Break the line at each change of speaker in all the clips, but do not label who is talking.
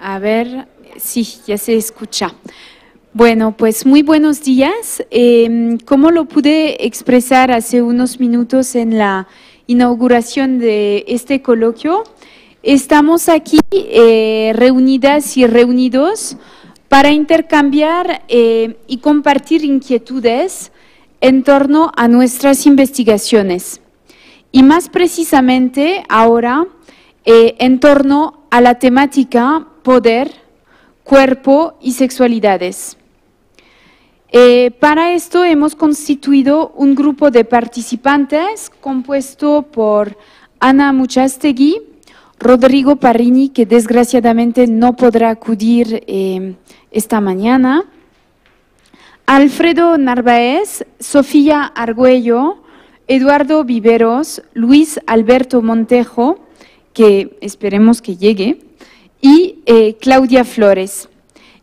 A ver, sí, ya se escucha. Bueno, pues muy buenos días. Como lo pude expresar hace unos minutos en la inauguración de este coloquio, estamos aquí reunidas y reunidos para intercambiar y compartir inquietudes en torno a nuestras investigaciones. Y más precisamente ahora en torno a la temática poder, cuerpo y sexualidades. Para esto hemos constituido un grupo de participantes compuesto por Ana Muchastegui, Rodrigo Parrini, que desgraciadamente no podrá acudir esta mañana, Alfredo Narváez, Sofía Argüello, Eduardo Viveros, Luis Alberto Montejo, que esperemos que llegue, y Claudia Flores.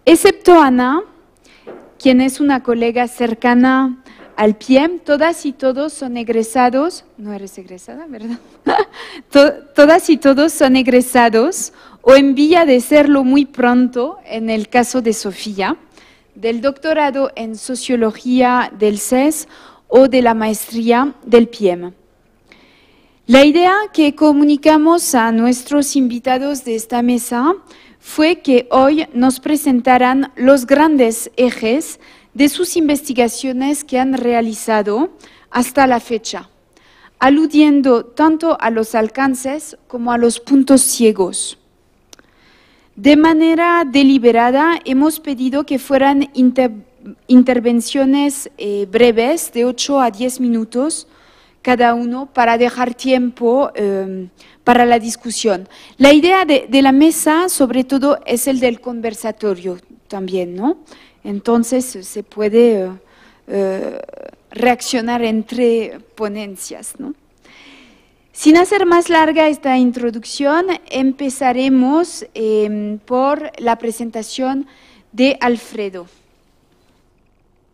Excepto Ana, quien es una colega cercana al PIEM, todas y todos son egresados, no eres egresada, ¿verdad? Todas y todos son egresados o en vía de serlo muy pronto, en el caso de Sofía, del doctorado en Sociología del CES o de la maestría del PIEM. La idea que comunicamos a nuestros invitados de esta mesa fue que hoy nos presentaran los grandes ejes de sus investigaciones que han realizado hasta la fecha, aludiendo tanto a los alcances como a los puntos ciegos. De manera deliberada hemos pedido que fueran intervenciones breves de 8 a 10 minutos cada uno para dejar tiempo para la discusión. La idea de la mesa, sobre todo, es el del conversatorio también, ¿no? Entonces se puede reaccionar entre ponencias, ¿no? Sin hacer más larga esta introducción, empezaremos por la presentación de Alfredo.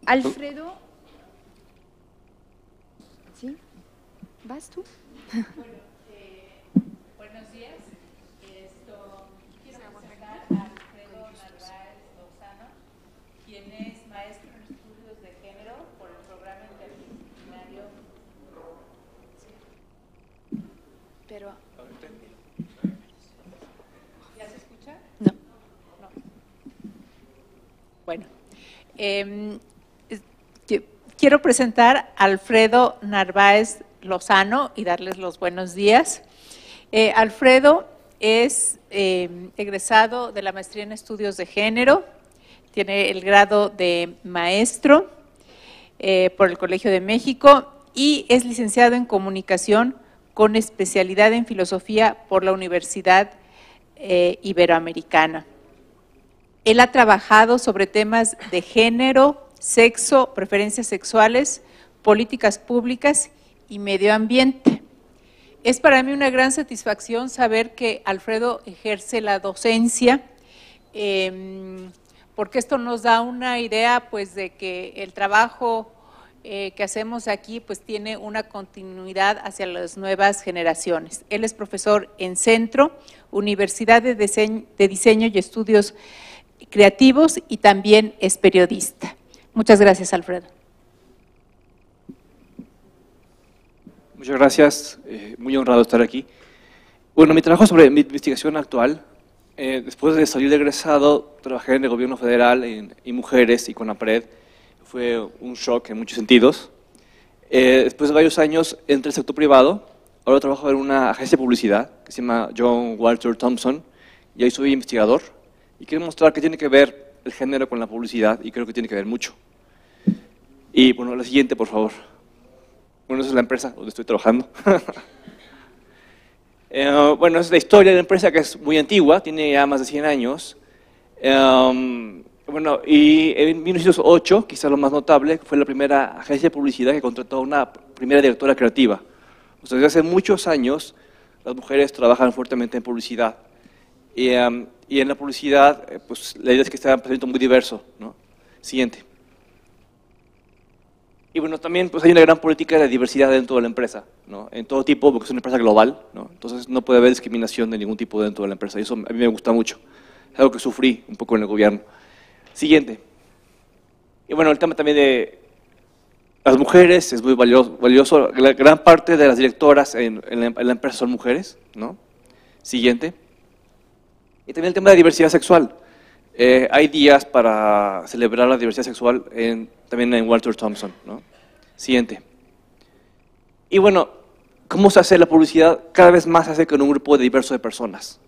Alfredo, ¿sí? ¿Vas tú?
Buenos días. Quiero presentar a Alfredo Narváez Lozano, quien es maestro en estudios de género por el programa interdisciplinario.
Pero,
¿Ya se escucha?
no.
Bueno, quiero presentar a Alfredo Narváez Lozano y darles los buenos días. Alfredo es egresado de la maestría en estudios de género, tiene el grado de maestro por el Colegio de México y es licenciado en comunicación con especialidad en filosofía por la Universidad Iberoamericana. Él ha trabajado sobre temas de género, sexo, preferencias sexuales, políticas públicas y medio ambiente. Es para mí una gran satisfacción saber que Alfredo ejerce la docencia, porque esto nos da una idea pues de que el trabajo que hacemos aquí pues tiene una continuidad hacia las nuevas generaciones. Él es profesor en Centro, Universidad de Diseño y Estudios Creativos y también es periodista. Muchas gracias, Alfredo.
Muchas gracias, muy honrado estar aquí. Bueno, mi trabajo sobre mi investigación actual, después de salir de egresado, trabajé en el gobierno federal y mujeres y con CONAPRED. Fue un shock en muchos sentidos. Después de varios años entré al sector privado, ahora trabajo en una agencia de publicidad que se llama John Walter Thompson y ahí soy investigador y quiero mostrar que tiene que ver el género con la publicidad y creo que tiene que ver mucho. Y bueno, la siguiente, por favor. Bueno, esa es la empresa donde estoy trabajando. Bueno, es la historia de la empresa que es muy antigua, tiene ya más de 100 años. Bueno, y en 1908, quizás lo más notable, fue la primera agencia de publicidad que contrató a una primera directora creativa. O sea, desde hace muchos años las mujeres trabajan fuertemente en publicidad. Y en la publicidad, pues la idea es que está un pensamiento muy diverso, ¿no? Siguiente. Y bueno, también pues hay una gran política de diversidad dentro de la empresa, ¿no? En todo tipo, porque es una empresa global, ¿no? Entonces no puede haber discriminación de ningún tipo dentro de la empresa y eso a mí me gusta mucho. es algo que sufrí un poco en el gobierno. Siguiente. Y bueno, el tema también de las mujeres es muy valioso. La gran parte de las directoras en la empresa son mujeres, ¿no? Siguiente. Y también el tema de diversidad sexual. Hay días para celebrar la diversidad sexual también en Walter Thompson, ¿no? Siguiente. Y bueno, ¿cómo se hace la publicidad? Cada vez más se hace con un grupo diverso de personas.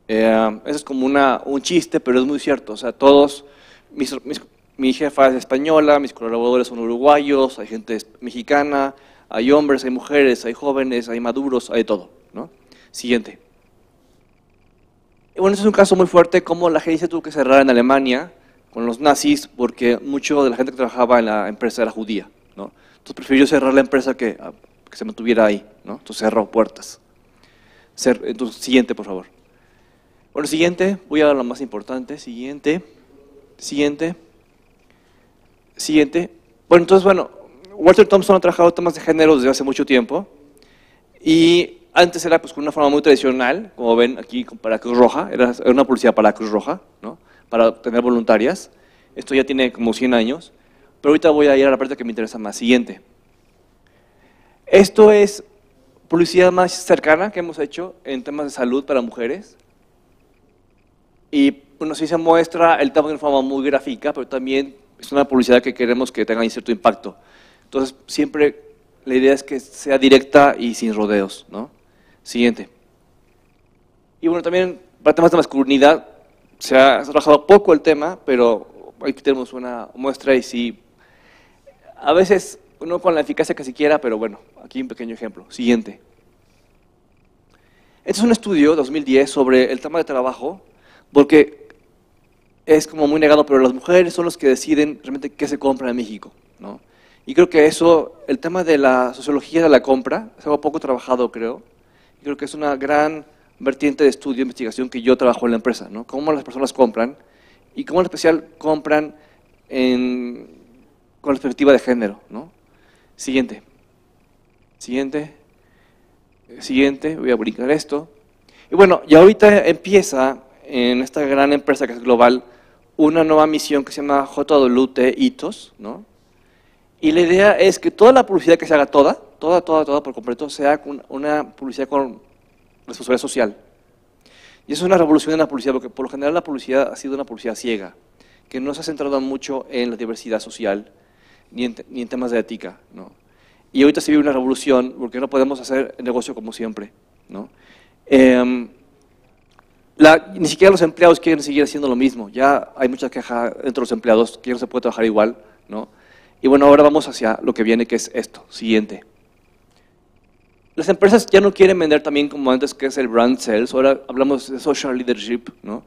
Eso es como un chiste, pero es muy cierto. O sea, todos, mi jefa es española, mis colaboradores son uruguayos, hay gente mexicana, hay hombres, hay mujeres, hay jóvenes, hay maduros, hay de todo, ¿no? Siguiente. Y bueno, este es un caso muy fuerte, como la agencia tuvo que cerrar en Alemania con los nazis porque mucho de la gente que trabajaba en la empresa era judía, ¿no? Entonces prefirió cerrar la empresa que se mantuviera ahí, ¿no? Entonces cerró puertas. Entonces, siguiente, por favor. Bueno, siguiente, voy a lo más importante, siguiente. Bueno, entonces, bueno, Walter Thompson ha trabajado temas de género desde hace mucho tiempo y antes era pues con una forma muy tradicional, como ven aquí para Cruz Roja, era una publicidad para Cruz Roja, ¿no? Para tener voluntarias. Esto ya tiene como 100 años, pero ahorita voy a ir a la parte que me interesa más. Siguiente. Esto es publicidad más cercana que hemos hecho en temas de salud para mujeres. Y bueno, sí se muestra el tema de una forma muy gráfica, pero también es una publicidad que queremos que tenga cierto impacto. Entonces, siempre la idea es que sea directa y sin rodeos, ¿no? Siguiente. Y bueno, también para temas de masculinidad, se ha trabajado poco el tema, pero aquí tenemos una muestra y sí, a veces no con la eficacia que se quiera, pero bueno, aquí un pequeño ejemplo. Siguiente. Este es un estudio de 2010 sobre el tema de trabajo, porque es como muy negado, pero las mujeres son las que deciden realmente qué se compra en México, ¿no? Y creo que eso, el tema de la sociología de la compra, es algo poco trabajado, creo. Y creo que es una gran vertiente de estudio, investigación que yo trabajo en la empresa, ¿no? Cómo las personas compran y cómo en especial compran con perspectiva de género, ¿no? Siguiente. Voy a brincar esto. Y bueno, ya ahorita empieza en esta gran empresa que es global una nueva misión que se llama JWT Ethos, ¿no? Y la idea es que toda la publicidad que se haga, toda por completo, sea una publicidad con responsabilidad social. Y eso es una revolución en la publicidad, porque por lo general la publicidad ha sido una publicidad ciega, que no se ha centrado mucho en la diversidad social, ni en temas de ética, ¿no? Y ahorita se vive una revolución, porque no podemos hacer el negocio como siempre, ¿no? Ni siquiera los empleados quieren seguir haciendo lo mismo. Ya hay mucha queja entre los empleados que ya no se puede trabajar igual, ¿no? Y bueno, ahora vamos hacia lo que viene, que es esto, siguiente. Las empresas ya no quieren vender también como antes, que es el brand sales, ahora hablamos de social leadership, ¿no?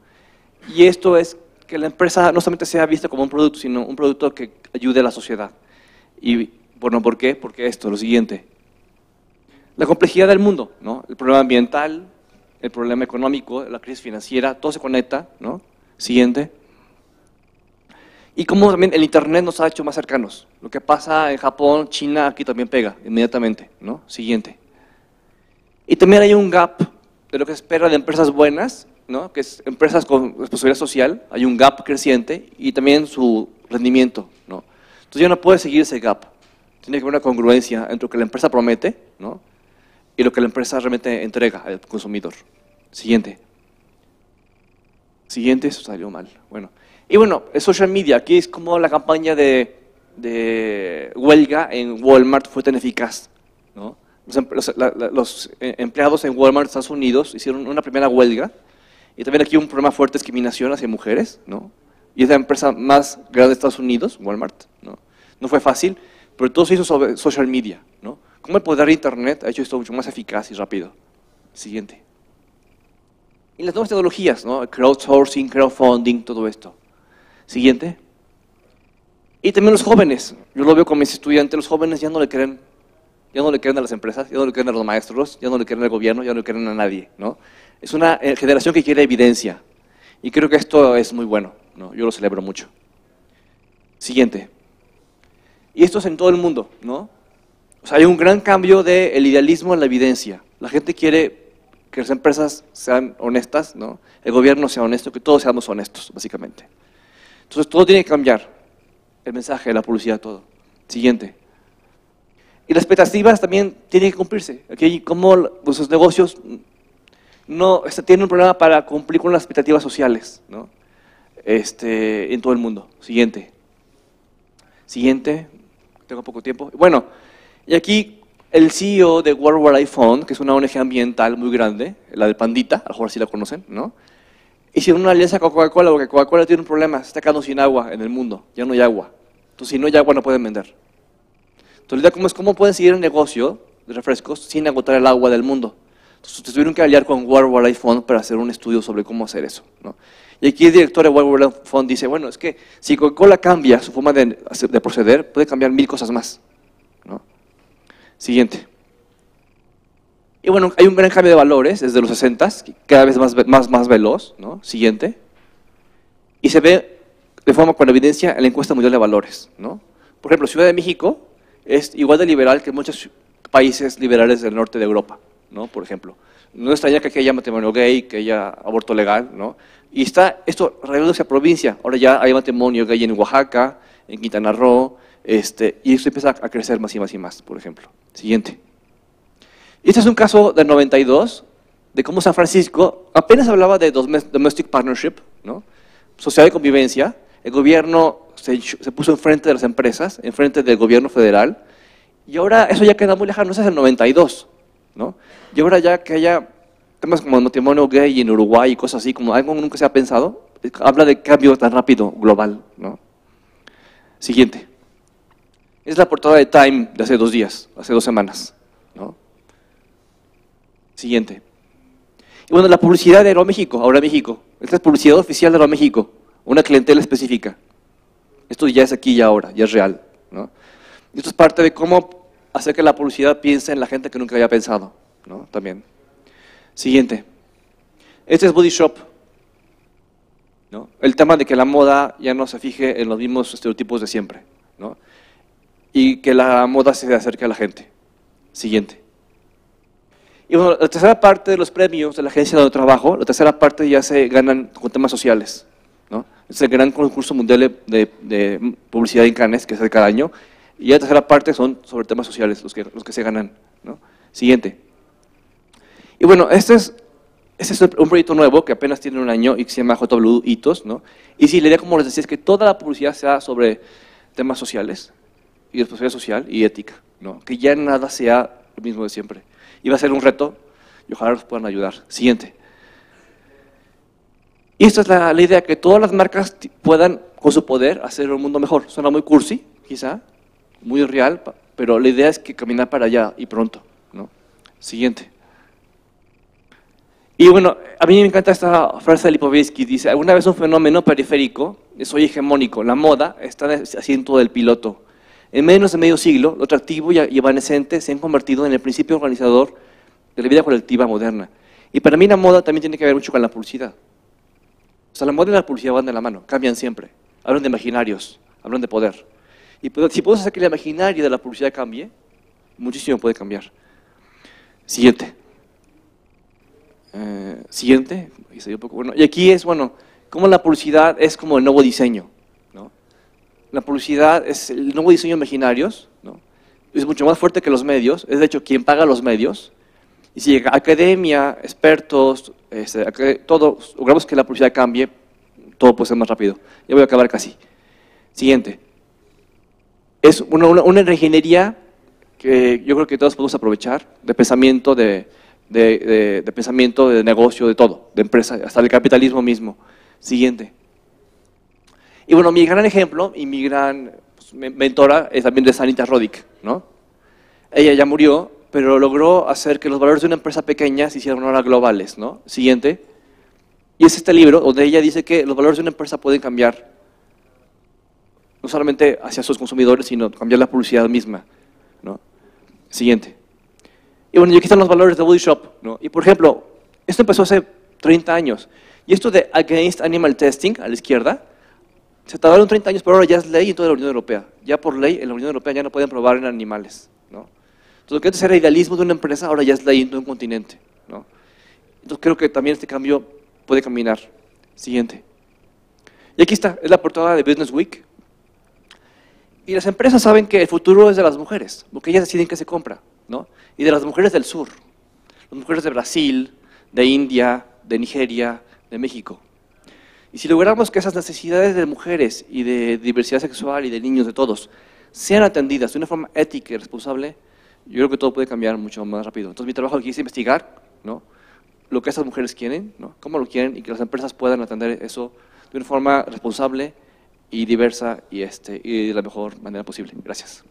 Y esto es que la empresa no solamente sea vista como un producto, sino un producto que ayude a la sociedad. Y bueno, ¿por qué? Porque esto, lo siguiente. La complejidad del mundo, ¿no? El problema ambiental, el problema económico, la crisis financiera, todo se conecta, ¿no? Siguiente. Y cómo también el Internet nos ha hecho más cercanos. Lo que pasa en Japón, China, aquí también pega inmediatamente, ¿no? Siguiente. Y también hay un gap de lo que se espera de empresas buenas, ¿no? Que es empresas con responsabilidad social, hay un gap creciente y también su rendimiento, ¿no? Entonces ya no puede seguir ese gap. Tiene que haber una congruencia entre lo que la empresa promete, ¿no? Y lo que la empresa realmente entrega al consumidor. Siguiente. Eso salió mal. Bueno. Y bueno, el social media, aquí es como la campaña de huelga en Walmart fue tan eficaz, ¿no? Los empleados en Walmart, Estados Unidos, hicieron una primera huelga y también aquí un problema fuerte de discriminación hacia mujeres, ¿no? Y es la empresa más grande de Estados Unidos, Walmart, ¿no? No fue fácil, pero todo se hizo sobre social media, ¿no? Cómo el poder de Internet ha hecho esto mucho más eficaz y rápido. Siguiente. Y las nuevas tecnologías, ¿no? Crowdsourcing, crowdfunding, todo esto. Siguiente. Y también los jóvenes. Yo lo veo con mis estudiantes, los jóvenes ya no le creen a las empresas, ya no le creen a los maestros, ya no le creen al gobierno, ya no le creen a nadie, ¿no? Es una generación que quiere evidencia. Y creo que esto es muy bueno, ¿no? Yo lo celebro mucho. Siguiente. Y esto es en todo el mundo, ¿no? O sea, hay un gran cambio del idealismo en la evidencia. La gente quiere que las empresas sean honestas, ¿no? el gobierno sea honesto, que todos seamos honestos, básicamente. Entonces, todo tiene que cambiar, el mensaje, la publicidad, todo. Siguiente. Y las expectativas también tienen que cumplirse. Aquí, como los negocios no tienen un problema para cumplir con las expectativas sociales, ¿no? En todo el mundo. Siguiente. Siguiente. Tengo poco tiempo. Bueno, y aquí el CEO de World Wildlife Fund, que es una ONG ambiental muy grande, la de Pandita, a lo mejor sí la conocen, ¿no? Hicieron una alianza con Coca-Cola, porque Coca-Cola tiene un problema, se está quedando sin agua en el mundo, ya no hay agua. Entonces, si no hay agua, no pueden vender. Entonces, la idea es cómo pueden seguir el negocio de refrescos sin agotar el agua del mundo. Entonces, tuvieron que aliar con World Wildlife Fund para hacer un estudio sobre cómo hacer eso, ¿no? Y aquí el director de World Wildlife Fund dice, bueno, es que si Coca-Cola cambia su forma de proceder, puede cambiar 1000 cosas más, ¿no? Siguiente. Y bueno, hay un gran cambio de valores desde los 60s, cada vez más veloz, ¿no? Siguiente. Y se ve de forma con evidencia en la encuesta mundial de valores, ¿no? Por ejemplo, Ciudad de México es igual de liberal que muchos países liberales del norte de Europa, ¿no? Por ejemplo. No extraña que haya matrimonio gay, que haya aborto legal, ¿no? Y está esto reducido a provincia. Ahora ya hay matrimonio gay en Oaxaca, en Quintana Roo, y esto empieza a crecer más y más y más, por ejemplo. Siguiente. Este es un caso del 92, de cómo San Francisco apenas hablaba de domestic partnership, ¿no? Sociedad de convivencia. El gobierno se puso enfrente de las empresas, enfrente del gobierno federal, y ahora eso ya queda muy lejano, ese es el 92, ¿no? Y ahora ya que haya temas como el matrimonio gay en Uruguay y cosas así, como algo nunca se ha pensado, habla de cambio tan rápido, global, ¿no? Siguiente. Es la portada de Time de hace 2 días, hace 2 semanas, ¿no? Siguiente. Y bueno, la publicidad de Aeroméxico, ahora México. Esta es publicidad oficial de Aeroméxico, una clientela específica. Esto ya es aquí y ahora, ya es real, ¿no? Y esto es parte de cómo hacer que la publicidad piense en la gente que nunca había pensado, ¿no? También. Siguiente. Este es Body Shop, ¿no? El tema de que la moda ya no se fije en los mismos estereotipos de siempre, ¿no? Y que la moda se acerque a la gente. Siguiente. Y bueno, la tercera parte de los premios de la agencia de trabajo, la tercera parte ya se ganan con temas sociales, ¿no? Es el gran concurso mundial de publicidad en Cannes, que es de cada año, y la tercera parte son sobre temas sociales, los que se ganan, ¿no? Siguiente. Y bueno, este es un proyecto nuevo que apenas tiene 1 año y que se llama JW Hitos, ¿no? Y sí, la idea, como les decía, es que toda la publicidad sea sobre temas sociales, y responsabilidad social y ética, ¿no? Que ya nada sea lo mismo de siempre. Y va a ser un reto y ojalá nos puedan ayudar. Siguiente. Y esta es la idea, que todas las marcas puedan, con su poder, hacer un mundo mejor. Suena muy cursi, quizá, muy real, pero la idea es que caminar para allá y pronto, ¿no? Siguiente. Y bueno, a mí me encanta esta frase de Lipovetsky, dice, alguna vez un fenómeno periférico es hoy hegemónico, la moda está en el asiento del piloto. En menos de medio siglo, lo atractivo y evanescente se han convertido en el principio organizador de la vida colectiva moderna. Y para mí la moda también tiene que ver mucho con la publicidad. O sea, la moda y la publicidad van de la mano, cambian siempre. Hablan de imaginarios, hablan de poder. Y si podemos hacer que el imaginario de la publicidad cambie, muchísimo puede cambiar. Siguiente. Siguiente. Bueno, y aquí es, bueno, cómo la publicidad es como el nuevo diseño, ¿no? La publicidad es el nuevo diseño de imaginarios, ¿no? Es mucho más fuerte que los medios, es de hecho quien paga los medios. Y si academia, expertos, todos logramos que la publicidad cambie, todo puede ser más rápido. Ya voy a acabar casi. Siguiente. Es una ingeniería que yo creo que todos podemos aprovechar, de pensamiento, de pensamiento, de negocio, de todo, de empresa, hasta el capitalismo mismo. Siguiente. Y bueno, mi gran ejemplo y mi gran mentora es también de Sanita Roddick, ¿no? Ella ya murió, pero logró hacer que los valores de una empresa pequeña se hicieran ahora globales, ¿no? Siguiente. Y es este libro donde ella dice que los valores de una empresa pueden cambiar, no solamente hacia sus consumidores, sino cambiar la publicidad misma, ¿no? Siguiente. Y bueno, y aquí están los valores de Body Shop, ¿no? Y por ejemplo, esto empezó hace 30 años. Y esto de Against Animal Testing, a la izquierda, se tardaron 30 años, pero ahora ya es ley en toda la Unión Europea. Ya por ley, en la Unión Europea ya no pueden probar en animales, ¿no? Entonces, lo que antes era idealismo de una empresa, ahora ya es ley en todo un continente, ¿no? Entonces, creo que también este cambio puede combinar. Siguiente. Y aquí está, es la portada de Business Week. Y las empresas saben que el futuro es de las mujeres, porque ellas deciden qué se compra, ¿no? Y de las mujeres del sur, las mujeres de Brasil, de India, de Nigeria, de México. Y si logramos que esas necesidades de mujeres y de diversidad sexual y de niños, de todos, sean atendidas de una forma ética y responsable, yo creo que todo puede cambiar mucho más rápido. Entonces mi trabajo aquí es investigar, ¿no?, lo que esas mujeres quieren, ¿no?, cómo lo quieren, y que las empresas puedan atender eso de una forma responsable y diversa y de la mejor manera posible. Gracias.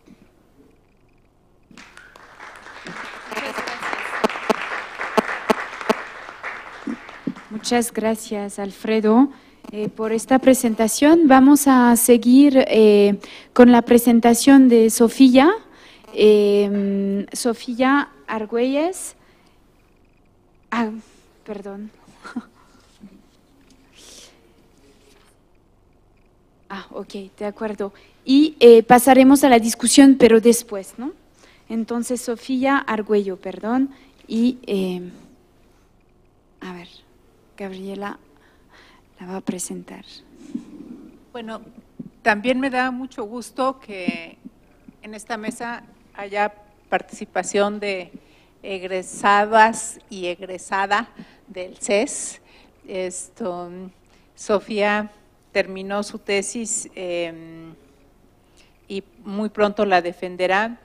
Muchas gracias, Alfredo, por esta presentación. Vamos a seguir con la presentación de Sofía. Sofía Argüelles. Perdón. Ok, de acuerdo. Y pasaremos a la discusión, pero después, ¿no? Entonces, Sofía Argüello, perdón, y a ver, Gabriela la va a presentar.
Bueno, también me da mucho gusto que en esta mesa haya participación de egresadas y egresada del CES. Sofía terminó su tesis y muy pronto la defenderá,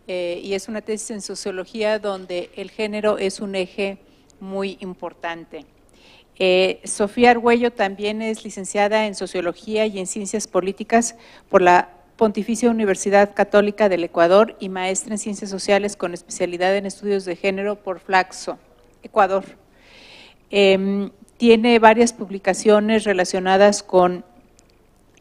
y es una tesis en sociología donde el género es un eje muy importante. Sofía Argüello también es licenciada en Sociología y en Ciencias Políticas por la Pontificia Universidad Católica del Ecuador y maestra en Ciencias Sociales con especialidad en Estudios de Género por Flaxo, Ecuador. Tiene varias publicaciones relacionadas con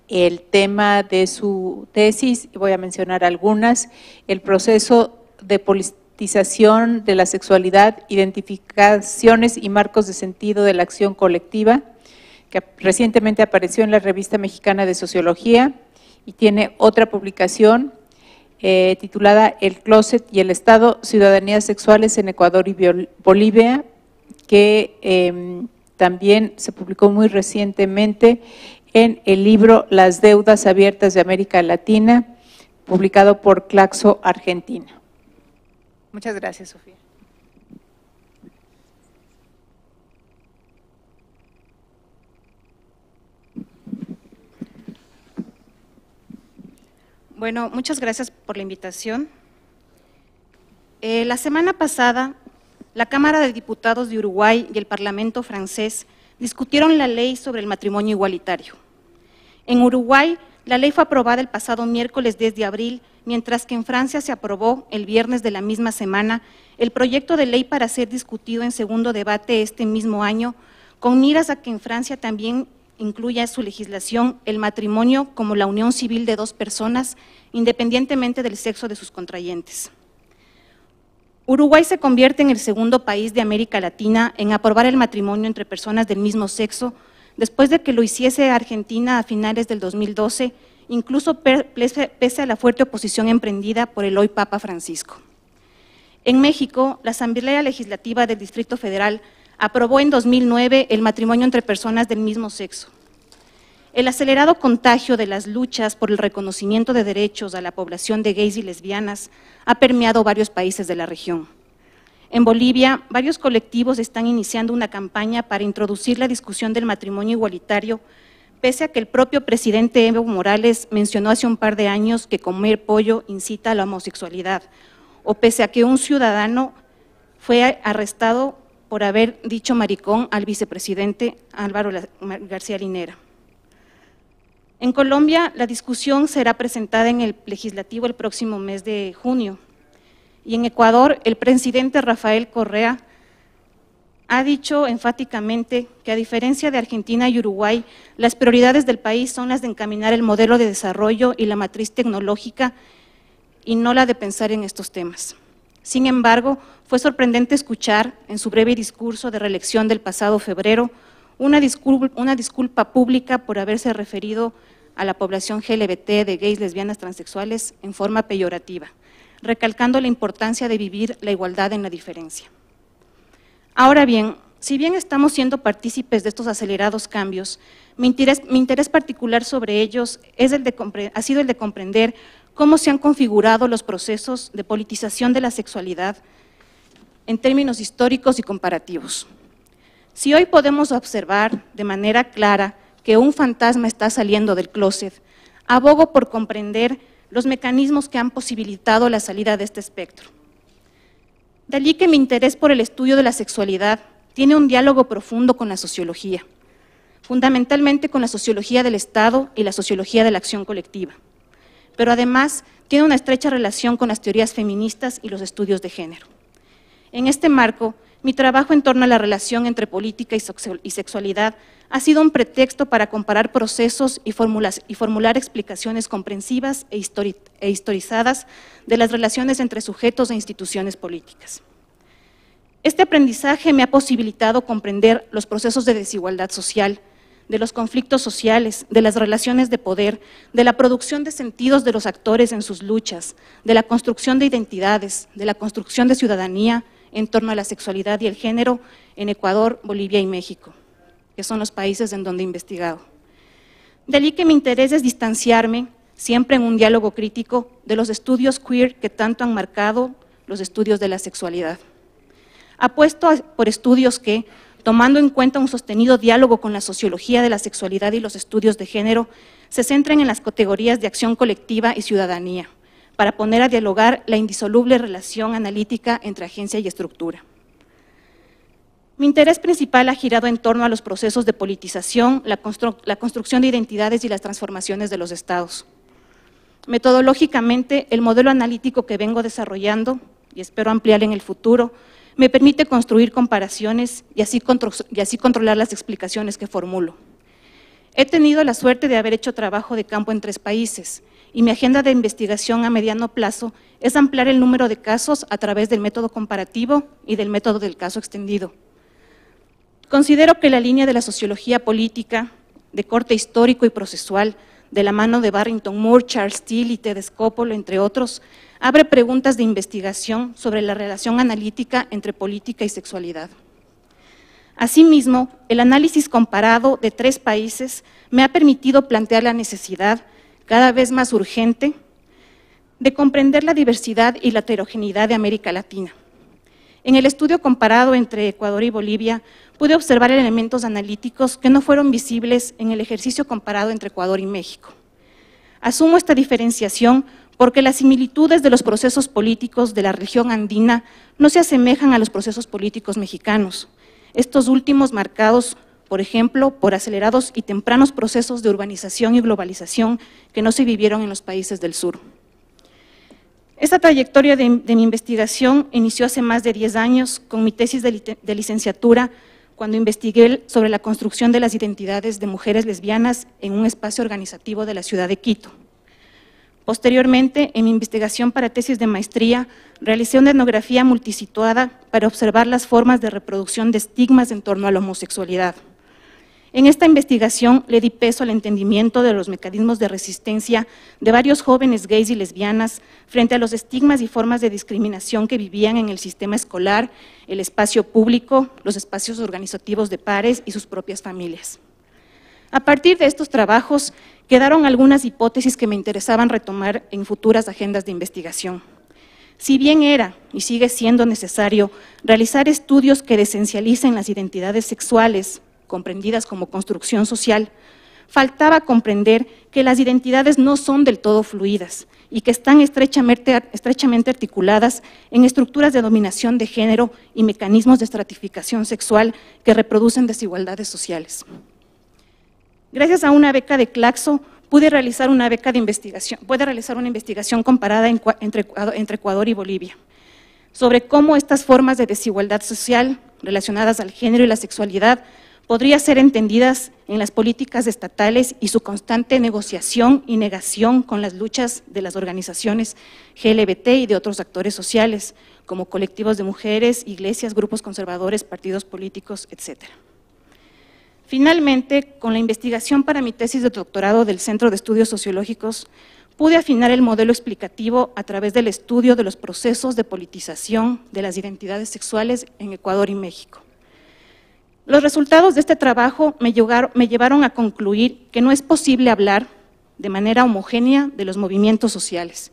el tema de su tesis, voy a mencionar algunas: el proceso de politización de la sexualidad, identificaciones y marcos de sentido de la acción colectiva, que recientemente apareció en la Revista Mexicana de Sociología, y tiene otra publicación titulada El Closet y el Estado, Ciudadanías Sexuales en Ecuador y Bolivia, que también se publicó muy recientemente en el libro Las deudas abiertas de América Latina, publicado por Claxo, Argentina. Muchas gracias, Sofía.
Bueno, muchas gracias por la invitación. La semana pasada, la Cámara de Diputados de Uruguay y el Parlamento francés discutieron la ley sobre el matrimonio igualitario. En Uruguay, la ley fue aprobada el pasado miércoles 10 de abril, mientras que en Francia se aprobó el viernes de la misma semana el proyecto de ley para ser discutido en segundo debate este mismo año, con miras a que en Francia también incluya en su legislación el matrimonio como la unión civil de dos personas, independientemente del sexo de sus contrayentes. Uruguay se convierte en el segundo país de América Latina en aprobar el matrimonio entre personas del mismo sexo, después de que lo hiciese Argentina a finales del 2012, incluso pese a la fuerte oposición emprendida por el hoy Papa Francisco. En México, la Asamblea Legislativa del Distrito Federal aprobó en 2009 el matrimonio entre personas del mismo sexo. El acelerado contagio de las luchas por el reconocimiento de derechos a la población de gays y lesbianas ha permeado varios países de la región. En Bolivia, varios colectivos están iniciando una campaña para introducir la discusión del matrimonio igualitario, pese a que el propio presidente Evo Morales mencionó hace un par de años que comer pollo incita a la homosexualidad, o pese a que un ciudadano fue arrestado por haber dicho maricón al vicepresidente Álvaro García Linera. En Colombia, la discusión será presentada en el legislativo el próximo mes de junio. Y en Ecuador, el presidente Rafael Correa ha dicho enfáticamente que, a diferencia de Argentina y Uruguay, las prioridades del país son las de encaminar el modelo de desarrollo y la matriz tecnológica y no la de pensar en estos temas. Sin embargo, fue sorprendente escuchar en su breve discurso de reelección del pasado febrero una disculpa pública por haberse referido a la población LGBT de gays, lesbianas, transexuales en forma peyorativa, recalcando la importancia de vivir la igualdad en la diferencia. Ahora bien, Si bien estamos siendo partícipes de estos acelerados cambios, mi interés particular sobre ellos ha sido el de comprender cómo se han configurado los procesos de politización de la sexualidad en términos históricos y comparativos. Si hoy podemos observar de manera clara que un fantasma está saliendo del clóset, abogo por comprender los mecanismos que han posibilitado la salida de este espectro. De allí que mi interés por el estudio de la sexualidad tiene un diálogo profundo con la sociología, fundamentalmente con la sociología del Estado y la sociología de la acción colectiva, pero además tiene una estrecha relación con las teorías feministas y los estudios de género. En este marco, mi trabajo en torno a la relación entre política y sexualidad ha sido un pretexto para comparar procesos y formular explicaciones comprensivas e historizadas de las relaciones entre sujetos e instituciones políticas. Este aprendizaje me ha posibilitado comprender los procesos de desigualdad social, de los conflictos sociales, de las relaciones de poder, de la producción de sentidos de los actores en sus luchas, de la construcción de identidades, de la construcción de ciudadanía en torno a la sexualidad y el género en Ecuador, Bolivia y México, que son los países en donde he investigado. De allí que mi interés es distanciarme, siempre en un diálogo crítico, de los estudios queer que tanto han marcado los estudios de la sexualidad. Apuesto por estudios que, tomando en cuenta un sostenido diálogo con la sociología de la sexualidad y los estudios de género, se centren en las categorías de acción colectiva y ciudadanía, para poner a dialogar la indisoluble relación analítica entre agencia y estructura. Mi interés principal ha girado en torno a los procesos de politización, la construcción de identidades y las transformaciones de los estados. Metodológicamente, el modelo analítico que vengo desarrollando, y espero ampliar en el futuro, me permite construir comparaciones y así controlar las explicaciones que formulo. He tenido la suerte de haber hecho trabajo de campo en 3 países y mi agenda de investigación a mediano plazo es ampliar el número de casos a través del método comparativo y del método del caso extendido. Considero que la línea de la sociología política, de corte histórico y procesual, de la mano de Barrington Moore, Charles Steele y Ted Scopolo, entre otros, abre preguntas de investigación sobre la relación analítica entre política y sexualidad. Asimismo, el análisis comparado de 3 países me ha permitido plantear la necesidad, cada vez más urgente, de comprender la diversidad y la heterogeneidad de América Latina. En el estudio comparado entre Ecuador y Bolivia, pude observar elementos analíticos que no fueron visibles en el ejercicio comparado entre Ecuador y México. Asumo esta diferenciación porque las similitudes de los procesos políticos de la región andina no se asemejan a los procesos políticos mexicanos, estos últimos marcados, por ejemplo, por acelerados y tempranos procesos de urbanización y globalización que no se vivieron en los países del sur. Esta trayectoria de mi investigación inició hace más de 10 años con mi tesis de licenciatura, cuando investigué sobre la construcción de las identidades de mujeres lesbianas en un espacio organizativo de la ciudad de Quito. Posteriormente, en mi investigación para tesis de maestría, realicé una etnografía multisituada para observar las formas de reproducción de estigmas en torno a la homosexualidad. En esta investigación le di peso al entendimiento de los mecanismos de resistencia de varios jóvenes gays y lesbianas frente a los estigmas y formas de discriminación que vivían en el sistema escolar, el espacio público, los espacios organizativos de pares y sus propias familias. A partir de estos trabajos quedaron algunas hipótesis que me interesaban retomar en futuras agendas de investigación. Si bien era y sigue siendo necesario realizar estudios que desesencialicen las identidades sexuales, comprendidas como construcción social, faltaba comprender que las identidades no son del todo fluidas y que están estrechamente articuladas en estructuras de dominación de género y mecanismos de estratificación sexual que reproducen desigualdades sociales. Gracias a una beca de Claxo, pude realizar una investigación comparada entre Ecuador y Bolivia, sobre cómo estas formas de desigualdad social relacionadas al género y la sexualidad podrían ser entendidas en las políticas estatales y su constante negociación y negación con las luchas de las organizaciones LGBT y de otros actores sociales, como colectivos de mujeres, iglesias, grupos conservadores, partidos políticos, etc. Finalmente, con la investigación para mi tesis de doctorado del Centro de Estudios Sociológicos, pude afinar el modelo explicativo a través del estudio de los procesos de politización de las identidades sexuales en Ecuador y México. Los resultados de este trabajo me llevaron a concluir que no es posible hablar de manera homogénea de los movimientos sociales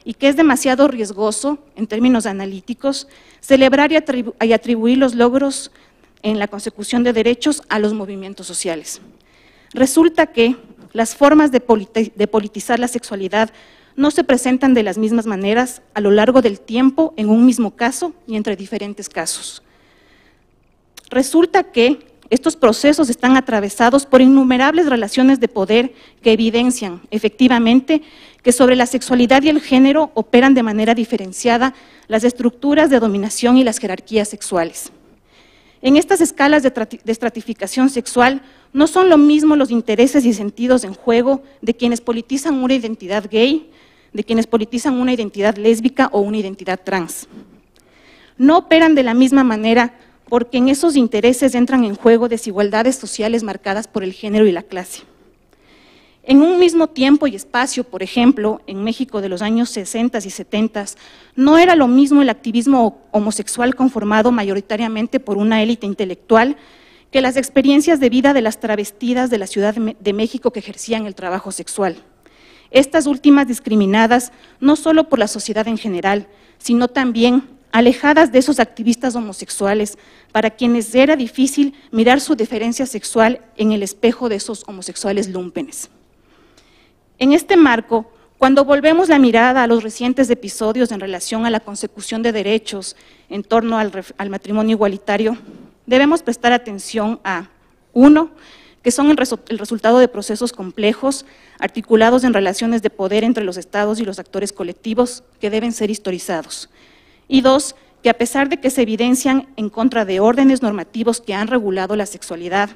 y que es demasiado riesgoso, en términos analíticos, celebrar y atribuir los logros en la consecución de derechos a los movimientos sociales. Resulta que las formas de politizar la sexualidad no se presentan de las mismas maneras a lo largo del tiempo en un mismo caso y entre diferentes casos. Resulta que estos procesos están atravesados por innumerables relaciones de poder que evidencian efectivamente que sobre la sexualidad y el género operan de manera diferenciada las estructuras de dominación y las jerarquías sexuales. En estas escalas de estratificación sexual no son lo mismo los intereses y sentidos en juego de quienes politizan una identidad gay, de quienes politizan una identidad lésbica o una identidad trans. No operan de la misma manera porque en esos intereses entran en juego desigualdades sociales marcadas por el género y la clase. En un mismo tiempo y espacio, por ejemplo, en México de los años 60 y 70, no era lo mismo el activismo homosexual conformado mayoritariamente por una élite intelectual que las experiencias de vida de las travestidas de la Ciudad de México que ejercían el trabajo sexual. Estas últimas discriminadas no solo por la sociedad en general, sino también alejadas de esos activistas homosexuales para quienes era difícil mirar su diferencia sexual en el espejo de esos homosexuales lúmpenes. En este marco, cuando volvemos la mirada a los recientes episodios en relación a la consecución de derechos en torno al matrimonio igualitario, debemos prestar atención a, uno, que son el resultado de procesos complejos, articulados en relaciones de poder entre los estados y los actores colectivos que deben ser historizados. Y dos, que a pesar de que se evidencian en contra de órdenes normativos que han regulado la sexualidad,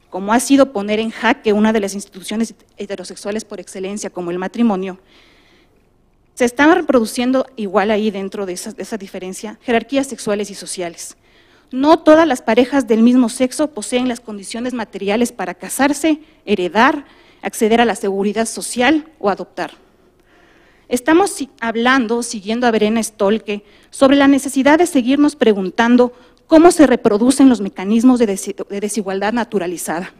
como ha sido poner en jaque una de las instituciones heterosexuales por excelencia como el matrimonio, se están reproduciendo igual ahí dentro de esa diferencia, jerarquías sexuales y sociales. No todas las parejas del mismo sexo poseen las condiciones materiales para casarse, heredar, acceder a la seguridad social o adoptar. Estamos hablando, siguiendo a Verena Stolke, sobre la necesidad de seguirnos preguntando cómo se reproducen los mecanismos de desigualdad naturalizada,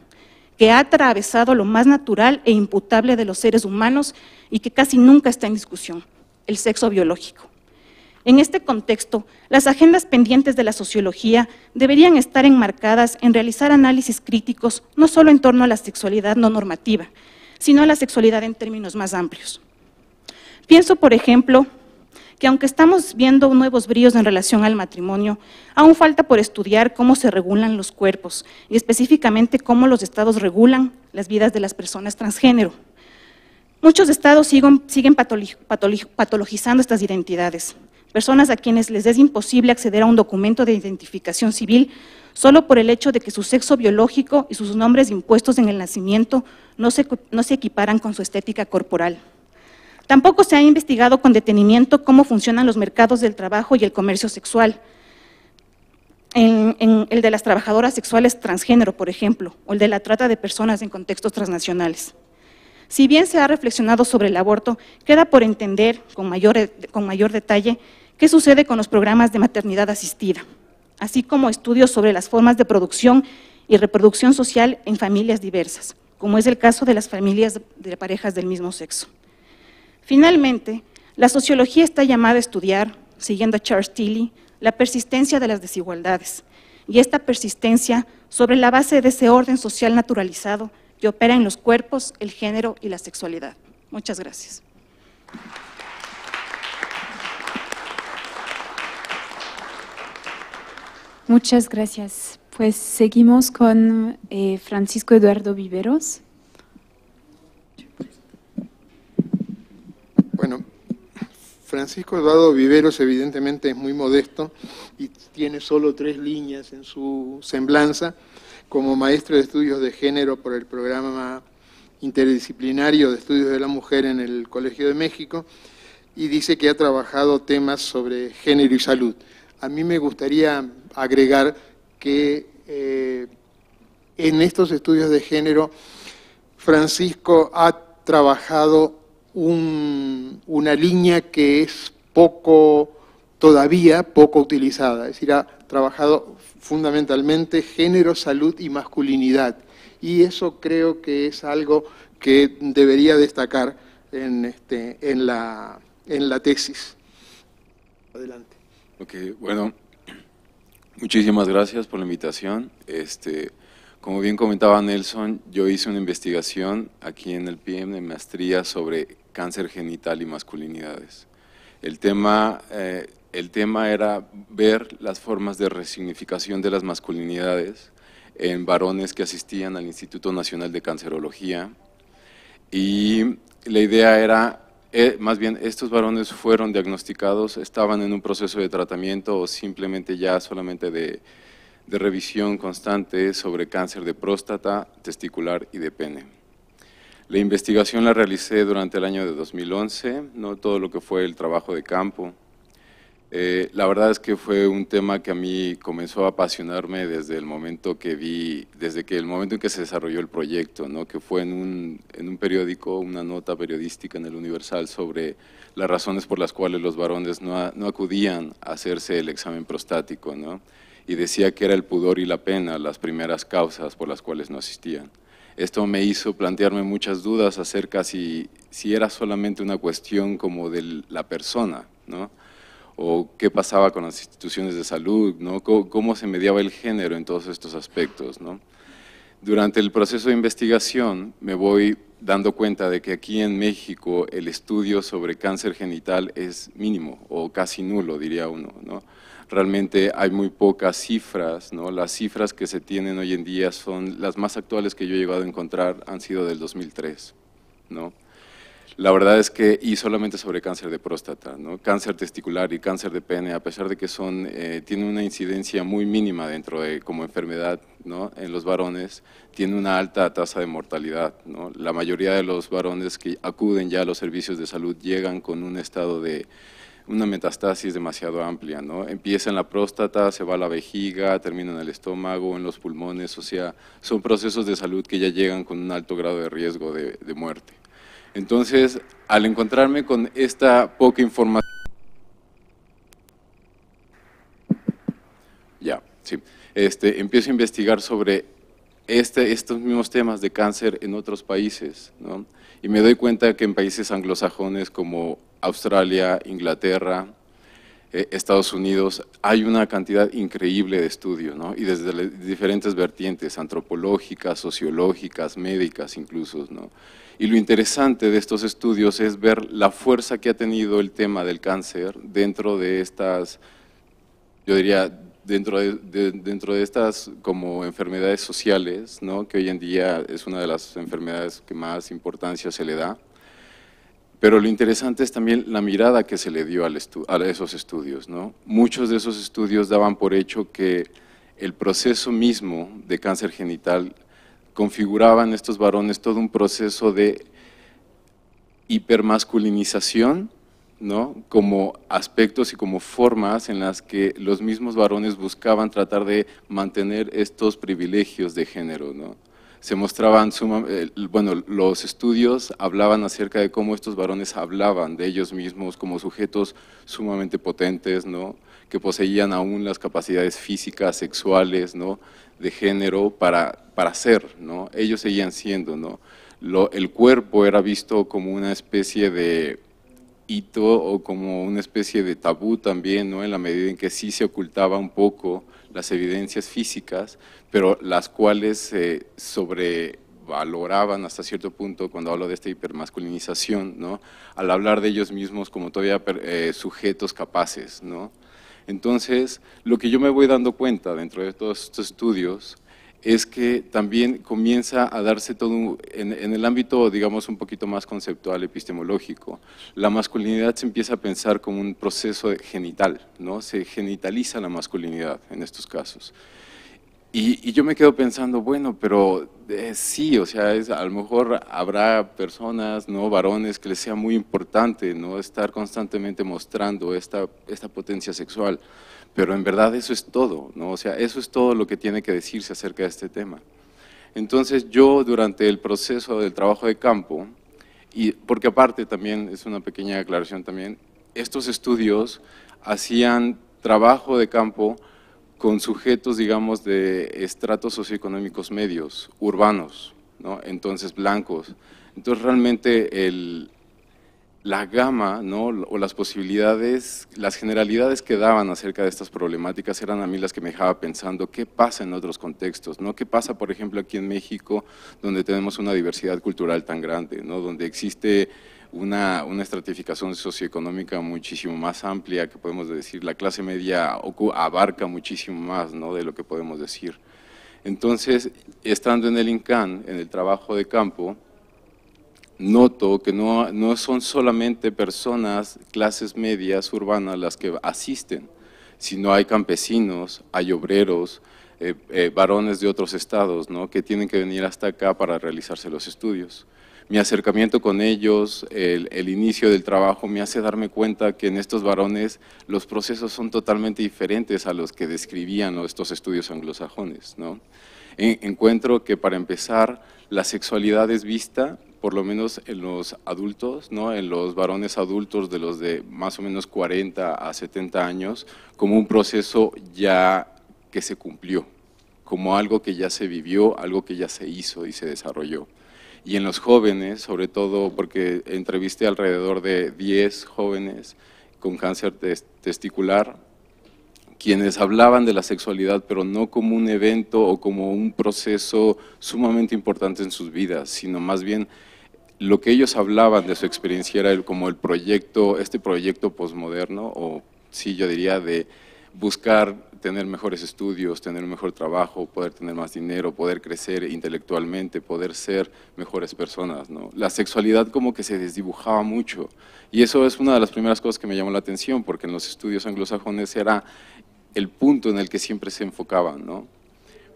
que ha atravesado lo más natural e imputable de los seres humanos y que casi nunca está en discusión, el sexo biológico. En este contexto, las agendas pendientes de la sociología deberían estar enmarcadas en realizar análisis críticos no solo en torno a la sexualidad no normativa, sino a la sexualidad en términos más amplios. Pienso, por ejemplo, que aunque estamos viendo nuevos bríos en relación al matrimonio, aún falta por estudiar cómo se regulan los cuerpos y específicamente cómo los estados regulan las vidas de las personas transgénero. Muchos estados siguen patologizando estas identidades, personas a quienes les es imposible acceder a un documento de identificación civil solo por el hecho de que su sexo biológico y sus nombres impuestos en el nacimiento no se equiparan con su estética corporal. Tampoco se ha investigado con detenimiento cómo funcionan los mercados del trabajo y el comercio sexual, en el de las trabajadoras sexuales transgénero, por ejemplo, o el de la trata de personas en contextos transnacionales. Si bien se ha reflexionado sobre el aborto, queda por entender con mayor detalle qué sucede con los programas de maternidad asistida, así como estudios sobre las formas de producción y reproducción social en familias diversas, como es el caso de las familias de parejas del mismo sexo. Finalmente, la sociología está llamada a estudiar, siguiendo a Charles Tilly, la persistencia de las desigualdades, y esta persistencia sobre la base de ese orden social naturalizado que opera en los cuerpos, el género y la sexualidad. Muchas gracias.
Muchas gracias. Pues seguimos con Francisco Eduardo Viveros.
Bueno, Francisco Eduardo Viveros evidentemente es muy modesto y tiene solo 3 líneas en su semblanza como maestro de estudios de género por el programa interdisciplinario de estudios de la mujer en el Colegio de México, y dice que ha trabajado temas sobre género y salud. A mí me gustaría agregar que en estos estudios de género Francisco ha trabajado una línea que es todavía poco utilizada, es decir, ha trabajado fundamentalmente género, salud y masculinidad. Y eso creo que es algo que debería destacar en la tesis. Adelante.
Ok, bueno, muchísimas gracias por la invitación. Como bien comentaba Nelson, yo hice una investigación aquí en el PM de maestría sobre cáncer genital y masculinidades. El tema era ver las formas de resignificación de las masculinidades en varones que asistían al Instituto Nacional de Cancerología, y la idea era, más bien, estos varones fueron diagnosticados, estaban en un proceso de tratamiento o simplemente ya solamente de revisión constante sobre cáncer de próstata, testicular y de pene. La investigación la realicé durante el año de 2011, no todo lo que fue el trabajo de campo. La verdad es que fue un tema que a mí comenzó a apasionarme desde el momento que el momento en que se desarrolló el proyecto, ¿no? Que fue en un periódico, una nota periodística en el Universal sobre las razones por las cuales los varones no acudían a hacerse el examen prostático, ¿no? Y decía que era el pudor y la pena las primeras causas por las cuales no asistían. Esto me hizo plantearme muchas dudas acerca si era solamente una cuestión como de la persona, ¿no? O qué pasaba con las instituciones de salud, ¿no? Cómo se mediaba el género en todos estos aspectos, ¿no? Durante el proceso de investigación me voy dando cuenta de que aquí en México el estudio sobre cáncer genital es mínimo o casi nulo, diría uno, ¿no? Realmente hay muy pocas cifras, ¿no? Las cifras que se tienen hoy en día son las más actuales que yo he llegado a encontrar, han sido del 2003, ¿no? La verdad es que, y solamente sobre cáncer de próstata, ¿no? Cáncer testicular y cáncer de pene, a pesar de que tienen una incidencia muy mínima dentro de como enfermedad, ¿no? En los varones, tiene una alta tasa de mortalidad, ¿no? La mayoría de los varones que acuden ya a los servicios de salud llegan con un estado de una metastasis demasiado amplia, ¿no? Empieza en la próstata, se va a la vejiga, termina en el estómago, en los pulmones, o sea, son procesos de salud que ya llegan con un alto grado de riesgo de muerte. Entonces, al encontrarme con esta poca información, empiezo a investigar sobre estos mismos temas de cáncer en otros países, ¿no? Y me doy cuenta que en países anglosajones como Australia, Inglaterra, Estados Unidos, hay una cantidad increíble de estudios, ¿no? Y desde diferentes vertientes, antropológicas, sociológicas, médicas incluso, ¿no? Y lo interesante de estos estudios es ver la fuerza que ha tenido el tema del cáncer dentro de estas, yo diría, dentro de estas como enfermedades sociales, ¿no? Que hoy en día es una de las enfermedades que más importancia se le da. Pero lo interesante es también la mirada que se le dio a esos estudios, ¿no? Muchos de esos estudios daban por hecho que el proceso mismo de cáncer genital configuraba en estos varones todo un proceso de hipermasculinización, ¿no? Como aspectos y como formas en las que los mismos varones buscaban tratar de mantener estos privilegios de género, ¿no? Se mostraban, los estudios hablaban acerca de cómo estos varones hablaban de ellos mismos como sujetos sumamente potentes, ¿no? Que poseían aún las capacidades físicas, sexuales, ¿no? De género para ser, ¿no? Ellos seguían siendo, ¿no? El cuerpo era visto como una especie de hito o como una especie de tabú también, ¿no? En la medida en que sí se ocultaba un poco las evidencias físicas, pero las cuales se sobrevaloraban hasta cierto punto cuando hablo de esta hipermasculinización, ¿no? Al hablar de ellos mismos como todavía sujetos capaces, ¿no? Entonces, lo que yo me voy dando cuenta dentro de todos estos estudios es que también comienza a darse todo, en el ámbito, digamos, un poquito más conceptual, epistemológico, la masculinidad se empieza a pensar como un proceso genital, ¿no? Se genitaliza la masculinidad en estos casos. Y yo me quedo pensando, bueno, pero sí, o sea, a lo mejor habrá personas, ¿no? Varones que les sea muy importante, ¿no? Estar constantemente mostrando esta potencia sexual, pero en verdad eso es todo, ¿no? O sea, eso es todo lo que tiene que decirse acerca de este tema. Entonces yo durante el proceso del trabajo de campo, y porque aparte también, es una pequeña aclaración también, estos estudios hacían trabajo de campo con sujetos, digamos, de estratos socioeconómicos medios, urbanos, ¿no? Entonces blancos. Entonces realmente la gama, ¿no? O las posibilidades, las generalidades que daban acerca de estas problemáticas eran a mí las que me dejaba pensando qué pasa en otros contextos, ¿no? ¿Qué pasa, por ejemplo, aquí en México, donde tenemos una diversidad cultural tan grande, ¿no? Donde existe una estratificación socioeconómica muchísimo más amplia, que podemos decir, la clase media abarca muchísimo más, ¿no? De lo que podemos decir. Entonces, estando en el INCAN, en el trabajo de campo, noto que no son solamente personas, clases medias, urbanas, las que asisten, sino hay campesinos, hay obreros, varones de otros estados, ¿no? Que tienen que venir hasta acá para realizarse los estudios. Mi acercamiento con ellos, el inicio del trabajo me hace darme cuenta que en estos varones los procesos son totalmente diferentes a los que describían estos estudios anglosajones, ¿no? Encuentro que para empezar la sexualidad es vista, por lo menos en los adultos, ¿no? En los varones adultos de los de más o menos 40 a 70 años, como un proceso ya que se cumplió, como algo que ya se vivió, algo que ya se hizo y se desarrolló. Y en los jóvenes, sobre todo porque entrevisté alrededor de 10 jóvenes con cáncer testicular, quienes hablaban de la sexualidad, pero no como un evento o como un proceso sumamente importante en sus vidas, sino más bien lo que ellos hablaban de su experiencia era como el proyecto, este proyecto posmoderno, o sí, yo diría de buscar tener mejores estudios, tener un mejor trabajo, poder tener más dinero, poder crecer intelectualmente, poder ser mejores personas, ¿no? La sexualidad como que se desdibujaba mucho, y eso es una de las primeras cosas que me llamó la atención, porque en los estudios anglosajones era el punto en el que siempre se enfocaban, ¿no?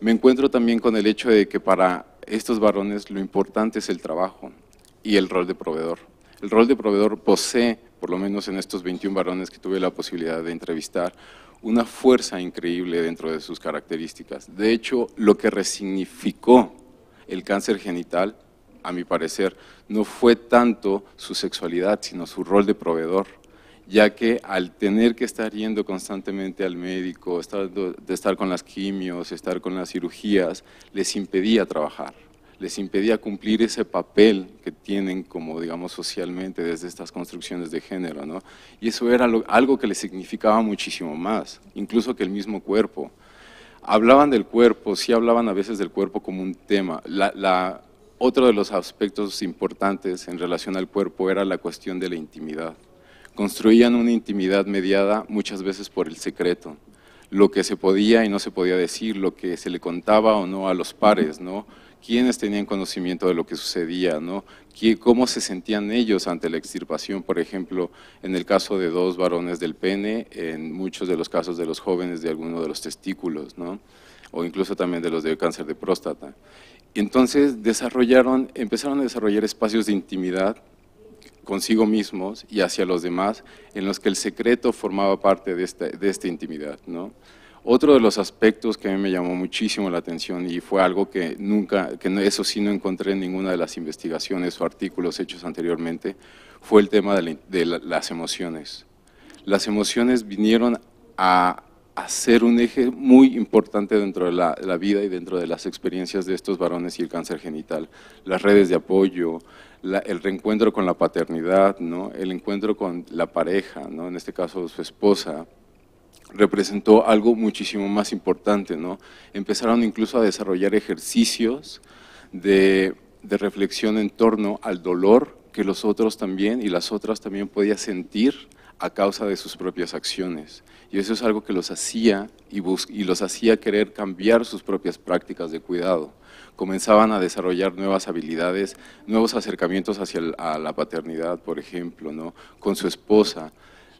Me encuentro también con el hecho de que para estos varones lo importante es el trabajo y el rol de proveedor. El rol de proveedor posee, por lo menos en estos 21 varones que tuve la posibilidad de entrevistar, una fuerza increíble dentro de sus características. De hecho, lo que resignificó el cáncer genital, a mi parecer, no fue tanto su sexualidad, sino su rol de proveedor, ya que al tener que estar yendo constantemente al médico, de estar con las quimios, estar con las cirugías, les impedía trabajar, les impedía cumplir ese papel que tienen como, digamos, socialmente desde estas construcciones de género, ¿no? Y eso era algo que les significaba muchísimo más, incluso que el mismo cuerpo. Hablaban del cuerpo, sí hablaban a veces del cuerpo como un tema. Otro de los aspectos importantes en relación al cuerpo era la cuestión de la intimidad. Construían una intimidad mediada muchas veces por el secreto, lo que se podía y no se podía decir, lo que se le contaba o no a los pares, ¿no? Quiénes tenían conocimiento de lo que sucedía, ¿no? Cómo se sentían ellos ante la extirpación, por ejemplo, en el caso de 2 varones del pene, en muchos de los casos de los jóvenes de alguno de los testículos, ¿no? O incluso también de los de cáncer de próstata. Entonces empezaron a desarrollar espacios de intimidad consigo mismos y hacia los demás, en los que el secreto formaba parte de esta intimidad, ¿no? Otro de los aspectos que a mí me llamó muchísimo la atención y fue algo que eso sí no encontré en ninguna de las investigaciones o artículos hechos anteriormente, fue el tema de las emociones. Las emociones vinieron a ser un eje muy importante dentro de la vida y dentro de las experiencias de estos varones y el cáncer genital. Las redes de apoyo, el reencuentro con la paternidad, ¿no? El encuentro con la pareja, ¿no? En este caso su esposa, representó algo muchísimo más importante, ¿no? Empezaron incluso a desarrollar ejercicios de reflexión en torno al dolor que los otros también y las otras también podían sentir a causa de sus propias acciones. Y eso es algo que los hacía y los hacía querer cambiar sus propias prácticas de cuidado. Comenzaban a desarrollar nuevas habilidades, nuevos acercamientos a la paternidad, por ejemplo, ¿no? Con su esposa.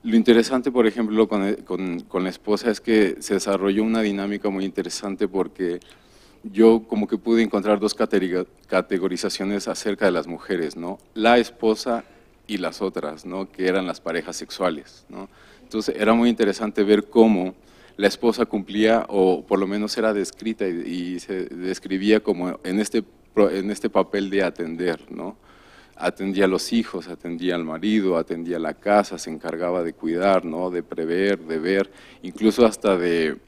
Lo interesante, por ejemplo, con la esposa es que se desarrolló una dinámica muy interesante porque yo como que pude encontrar 2 categorizaciones acerca de las mujeres, ¿no? La esposa y las otras, ¿no? Que eran las parejas sexuales, ¿no? Entonces era muy interesante ver cómo la esposa cumplía, o por lo menos era descrita y se describía como en este papel de atender, ¿no? Atendía a los hijos, atendía al marido, atendía a la casa, se encargaba de cuidar, ¿no? De prever, de ver, incluso hasta de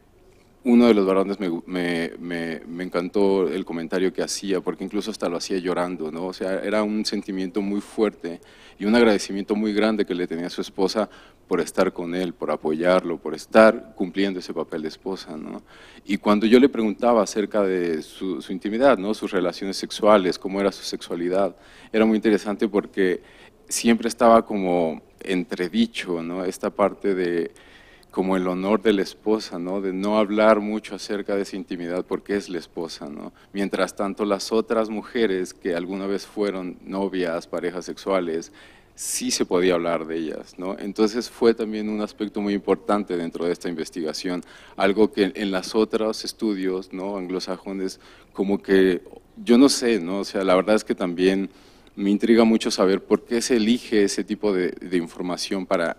uno de los varones me encantó el comentario que hacía, porque incluso hasta lo hacía llorando, ¿no? O sea, era un sentimiento muy fuerte y un agradecimiento muy grande que le tenía a su esposa por estar con él, por apoyarlo, por estar cumpliendo ese papel de esposa, ¿no? Y cuando yo le preguntaba acerca de su intimidad, ¿no? Sus relaciones sexuales, cómo era su sexualidad, era muy interesante porque siempre estaba como entredicho, ¿no? Esta parte de como el honor de la esposa, ¿no? De no hablar mucho acerca de esa intimidad porque es la esposa, ¿no? Mientras tanto las otras mujeres que alguna vez fueron novias, parejas sexuales, sí se podía hablar de ellas, ¿no? Entonces fue también un aspecto muy importante dentro de esta investigación, algo que en los otros estudios, ¿no? Anglosajones, como que, yo no sé, ¿no? O sea, la verdad es que también me intriga mucho saber por qué se elige ese tipo de información para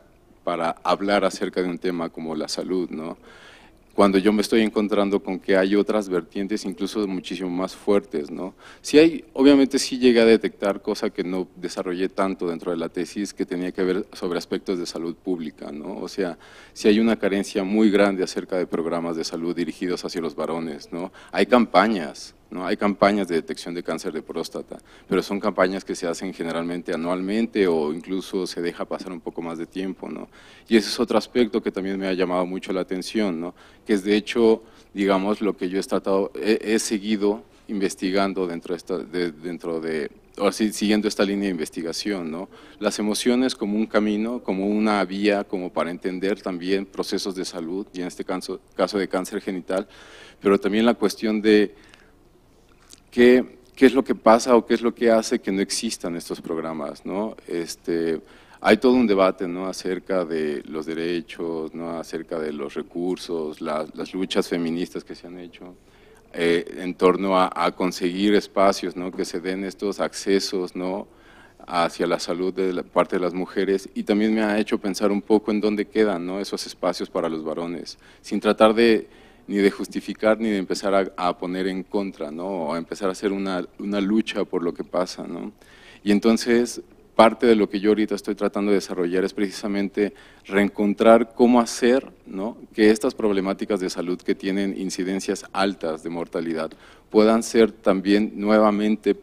hablar acerca de un tema como la salud, ¿no? Cuando yo me estoy encontrando con que hay otras vertientes incluso muchísimo más fuertes, ¿no? Sí hay, obviamente sí llegué a detectar cosa que no desarrollé tanto dentro de la tesis, que tenía que ver sobre aspectos de salud pública, ¿no? O sea, sí hay una carencia muy grande acerca de programas de salud dirigidos hacia los varones, ¿no? Hay campañas, ¿no? Hay campañas de detección de cáncer de próstata, pero son campañas que se hacen generalmente anualmente o incluso se deja pasar un poco más de tiempo, ¿no? Y ese es otro aspecto que también me ha llamado mucho la atención, ¿no? Que es de hecho, digamos, lo que yo he seguido investigando siguiendo esta línea de investigación, ¿no? Las emociones como un camino, como una vía, como para entender también procesos de salud, y en este caso de cáncer genital, pero también la cuestión de ¿qué es lo que pasa o qué es lo que hace que no existan estos programas, ¿no? Hay todo un debate, ¿no? Acerca de los derechos, ¿no? Acerca de los recursos, las luchas feministas que se han hecho en torno a conseguir espacios, ¿no? Que se den estos accesos, ¿no? Hacia la salud de la parte de las mujeres, y también me ha hecho pensar un poco en dónde quedan, ¿no? Esos espacios para los varones, sin tratar ni de justificar ni de empezar a poner en contra, ¿no? O a empezar a hacer una lucha por lo que pasa, ¿no? Y entonces parte de lo que yo ahorita estoy tratando de desarrollar es precisamente reencontrar cómo hacer, ¿no? Que estas problemáticas de salud que tienen incidencias altas de mortalidad puedan ser también nuevamente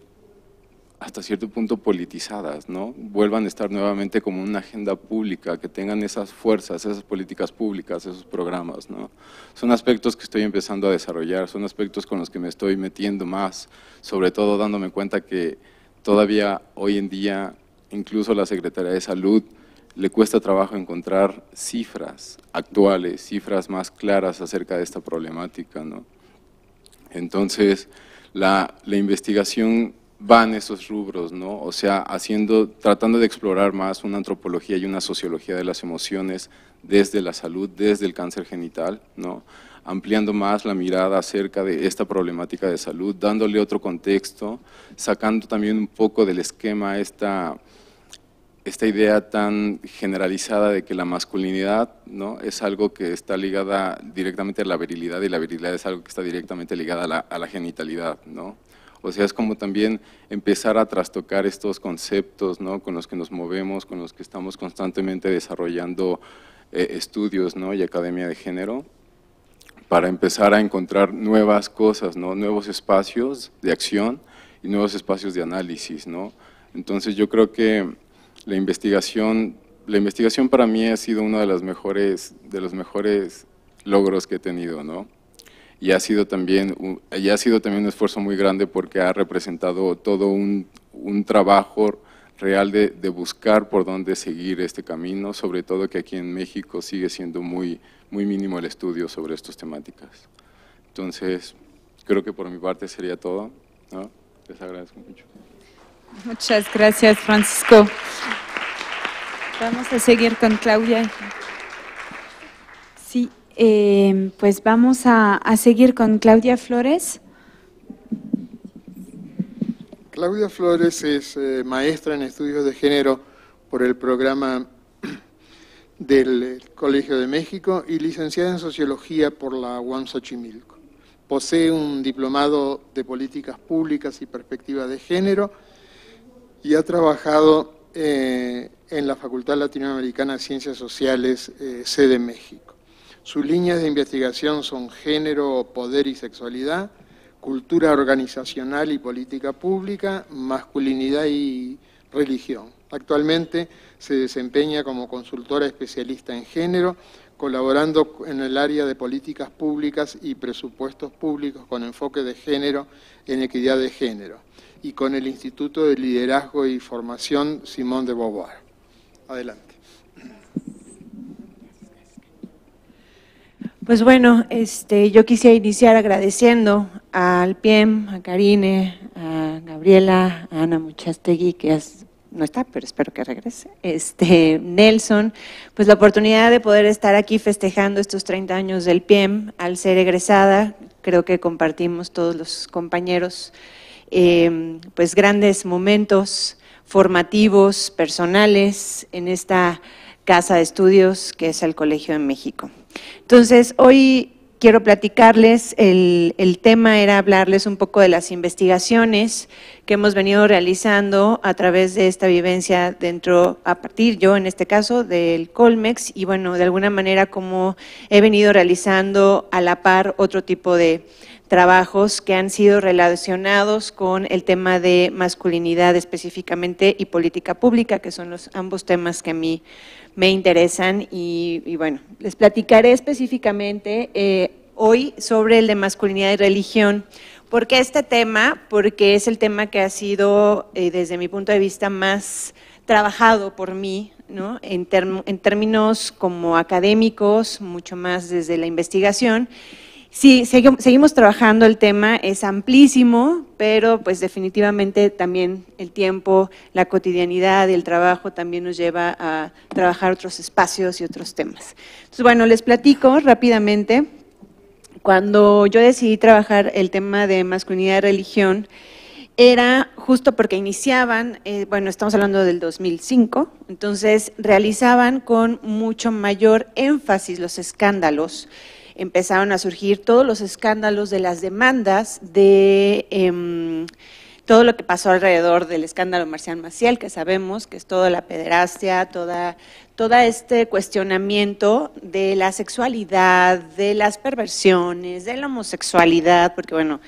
hasta cierto punto politizadas, ¿no? Vuelvan a estar nuevamente como una agenda pública, que tengan esas fuerzas, esas políticas públicas, esos programas, ¿no? Son aspectos que estoy empezando a desarrollar, son aspectos con los que me estoy metiendo más, sobre todo dándome cuenta que todavía hoy en día, incluso la Secretaría de Salud, le cuesta trabajo encontrar cifras actuales, cifras más claras acerca de esta problemática, ¿no? Entonces, la investigación va en esos rubros, ¿no? O sea, tratando de explorar más una antropología y una sociología de las emociones desde la salud, desde el cáncer genital, ¿no? Ampliando más la mirada acerca de esta problemática de salud, dándole otro contexto, sacando también un poco del esquema esta idea tan generalizada de que la masculinidad, ¿no? Es algo que está ligada directamente a la virilidad, y la virilidad es algo que está directamente ligada a la genitalidad, ¿no? O sea, es como también empezar a trastocar estos conceptos, ¿no? Con los que nos movemos, con los que estamos constantemente desarrollando estudios, ¿no? Y academia de género, para empezar a encontrar nuevas cosas, ¿no? Nuevos espacios de acción y nuevos espacios de análisis, ¿no? Entonces yo creo que la investigación para mí ha sido uno de los mejores logros que he tenido, ¿no? Y ha sido también un esfuerzo muy grande porque ha representado todo un trabajo real de buscar por dónde seguir este camino, sobre todo que aquí en México sigue siendo muy mínimo el estudio sobre estas temáticas. Entonces, creo que por mi parte sería todo, ¿no? Les agradezco mucho.
Muchas gracias, Francisco. Vamos a seguir con Claudia. Sí. Pues vamos a seguir con Claudia Flores.
Claudia Flores es maestra en estudios de género por el programa del Colegio de México y licenciada en sociología por la UAM Xochimilco. Posee un diplomado de políticas públicas y perspectiva de género y ha trabajado en la Facultad Latinoamericana de Ciencias Sociales, sede México. Sus líneas de investigación son género, poder y sexualidad, cultura organizacional y política pública, masculinidad y religión. Actualmente se desempeña como consultora especialista en género, colaborando en el área de políticas públicas y presupuestos públicos con enfoque de género en equidad de género, y con el Instituto de Liderazgo y Formación Simone de Beauvoir. Adelante.
Pues bueno, yo quisiera iniciar agradeciendo al PIEM, a Karine, a Gabriela, a Ana Muchastegui, que no está, pero espero que regrese, Nelson, pues la oportunidad de poder estar aquí festejando estos 30 años del PIEM. Al ser egresada, creo que compartimos todos los compañeros pues grandes momentos formativos, personales, en esta casa de estudios que es el Colegio de México. Entonces, hoy quiero platicarles, el tema era hablarles un poco de las investigaciones que hemos venido realizando a través de esta vivencia a partir yo en este caso del Colmex, y bueno, de alguna manera como he venido realizando a la par otro tipo de trabajos que han sido relacionados con el tema de masculinidad específicamente y política pública, que son ambos temas que a mí me interesan, y bueno, les platicaré específicamente hoy sobre el de masculinidad y religión. ¿Por qué este tema? Porque es el tema que ha sido, desde mi punto de vista, más trabajado por mí, ¿no? En términos como académicos, mucho más desde la investigación. Sí, seguimos trabajando, el tema es amplísimo, pero pues definitivamente también el tiempo, la cotidianidad y el trabajo también nos lleva a trabajar otros espacios y otros temas. Entonces, bueno, les platico rápidamente. Cuando yo decidí trabajar el tema de masculinidad y religión, era justo porque iniciaban, bueno, estamos hablando del 2005, entonces realizaban con mucho mayor énfasis los escándalos. Empezaron a surgir todos los escándalos de las demandas de todo lo que pasó alrededor del escándalo Marcial Maciel, que sabemos que es toda la pederastia, toda este cuestionamiento de la sexualidad, de las perversiones, de la homosexualidad, porque bueno,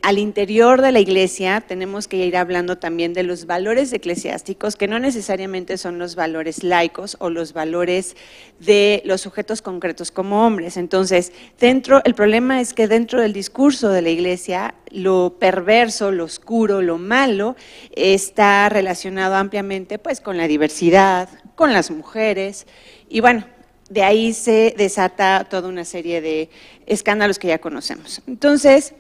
al interior de la iglesia tenemos que ir hablando también de los valores eclesiásticos, que no necesariamente son los valores laicos o los valores de los sujetos concretos como hombres. Entonces, el problema es que dentro del discurso de la iglesia, lo perverso, lo oscuro, lo malo, está relacionado ampliamente pues con la diversidad, con las mujeres, y bueno, de ahí se desata toda una serie de escándalos que ya conocemos. Entonces,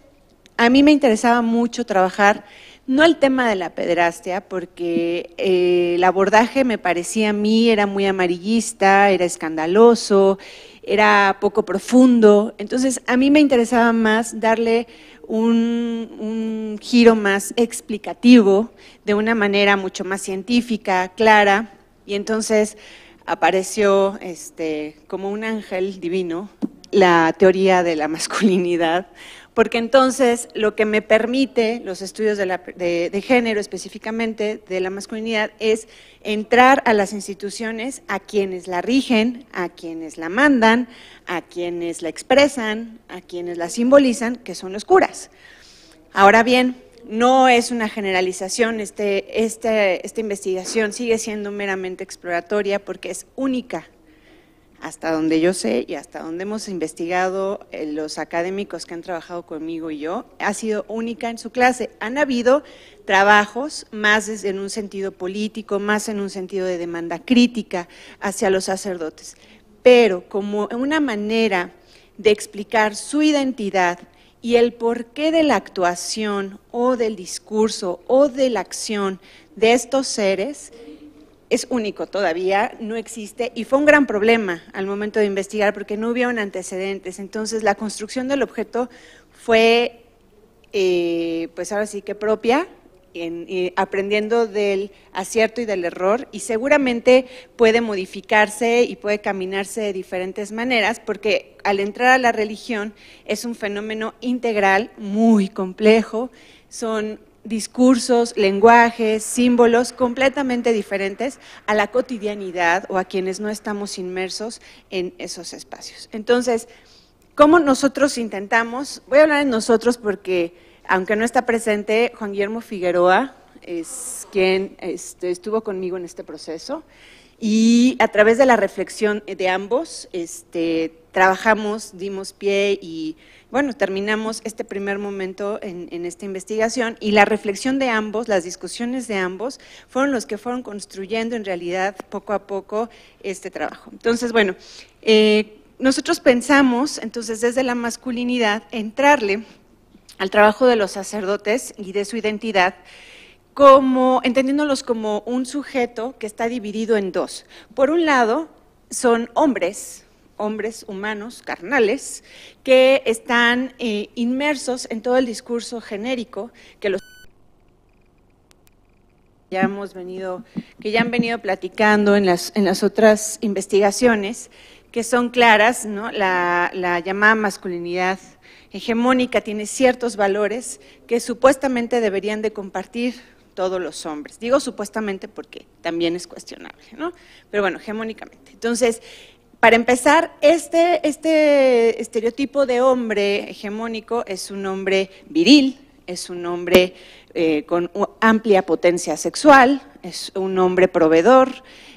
a mí me interesaba mucho trabajar, no el tema de la pederastia, porque el abordaje me parecía a mí, era muy amarillista, era escandaloso, era poco profundo. Entonces, a mí me interesaba más darle un giro más explicativo, de una manera mucho más científica, clara, y entonces apareció como un ángel divino la teoría de la masculinidad, porque entonces lo que me permite los estudios de género, específicamente de la masculinidad, es entrar a las instituciones, a quienes la rigen, a quienes la mandan, a quienes la expresan, a quienes la simbolizan, que son los curas. Ahora bien, no es una generalización, esta investigación sigue siendo meramente exploratoria porque es única. Hasta donde yo sé y hasta donde hemos investigado los académicos que han trabajado conmigo y yo, ha sido única en su clase. Han habido trabajos más en un sentido político, más en un sentido de demanda crítica hacia los sacerdotes, pero como una manera de explicar su identidad y el porqué de la actuación o del discurso o de la acción de estos seres, es único, todavía no existe, y fue un gran problema al momento de investigar porque no hubieron antecedentes. Entonces la construcción del objeto fue pues ahora sí que propia, aprendiendo del acierto y del error, y seguramente puede modificarse y puede caminarse de diferentes maneras, porque al entrar a la religión es un fenómeno integral muy complejo, son discursos, lenguajes, símbolos completamente diferentes a la cotidianidad o a quienes no estamos inmersos en esos espacios. Entonces, ¿cómo nosotros intentamos? Voy a hablar en nosotros porque, aunque no está presente, Juan Guillermo Figueroa es quien estuvo conmigo en este proceso y a través de la reflexión de ambos trabajamos, dimos pie y bueno, terminamos este primer momento en esta investigación y la reflexión de ambos, las discusiones de ambos, fueron los que fueron construyendo en realidad poco a poco este trabajo. Entonces, bueno, nosotros pensamos, entonces, desde la masculinidad, entrarle al trabajo de los sacerdotes y de su identidad, entendiéndolos como un sujeto que está dividido en dos. Por un lado, son hombres humanos, carnales, que están inmersos en todo el discurso genérico que ya han venido platicando en las otras investigaciones, que son claras, ¿no? La llamada masculinidad hegemónica tiene ciertos valores que supuestamente deberían de compartir todos los hombres. Digo supuestamente porque también es cuestionable, ¿no? Pero bueno, hegemónicamente. Entonces, para empezar, este estereotipo de hombre hegemónico es un hombre viril, es un hombre con amplia potencia sexual, es un hombre proveedor,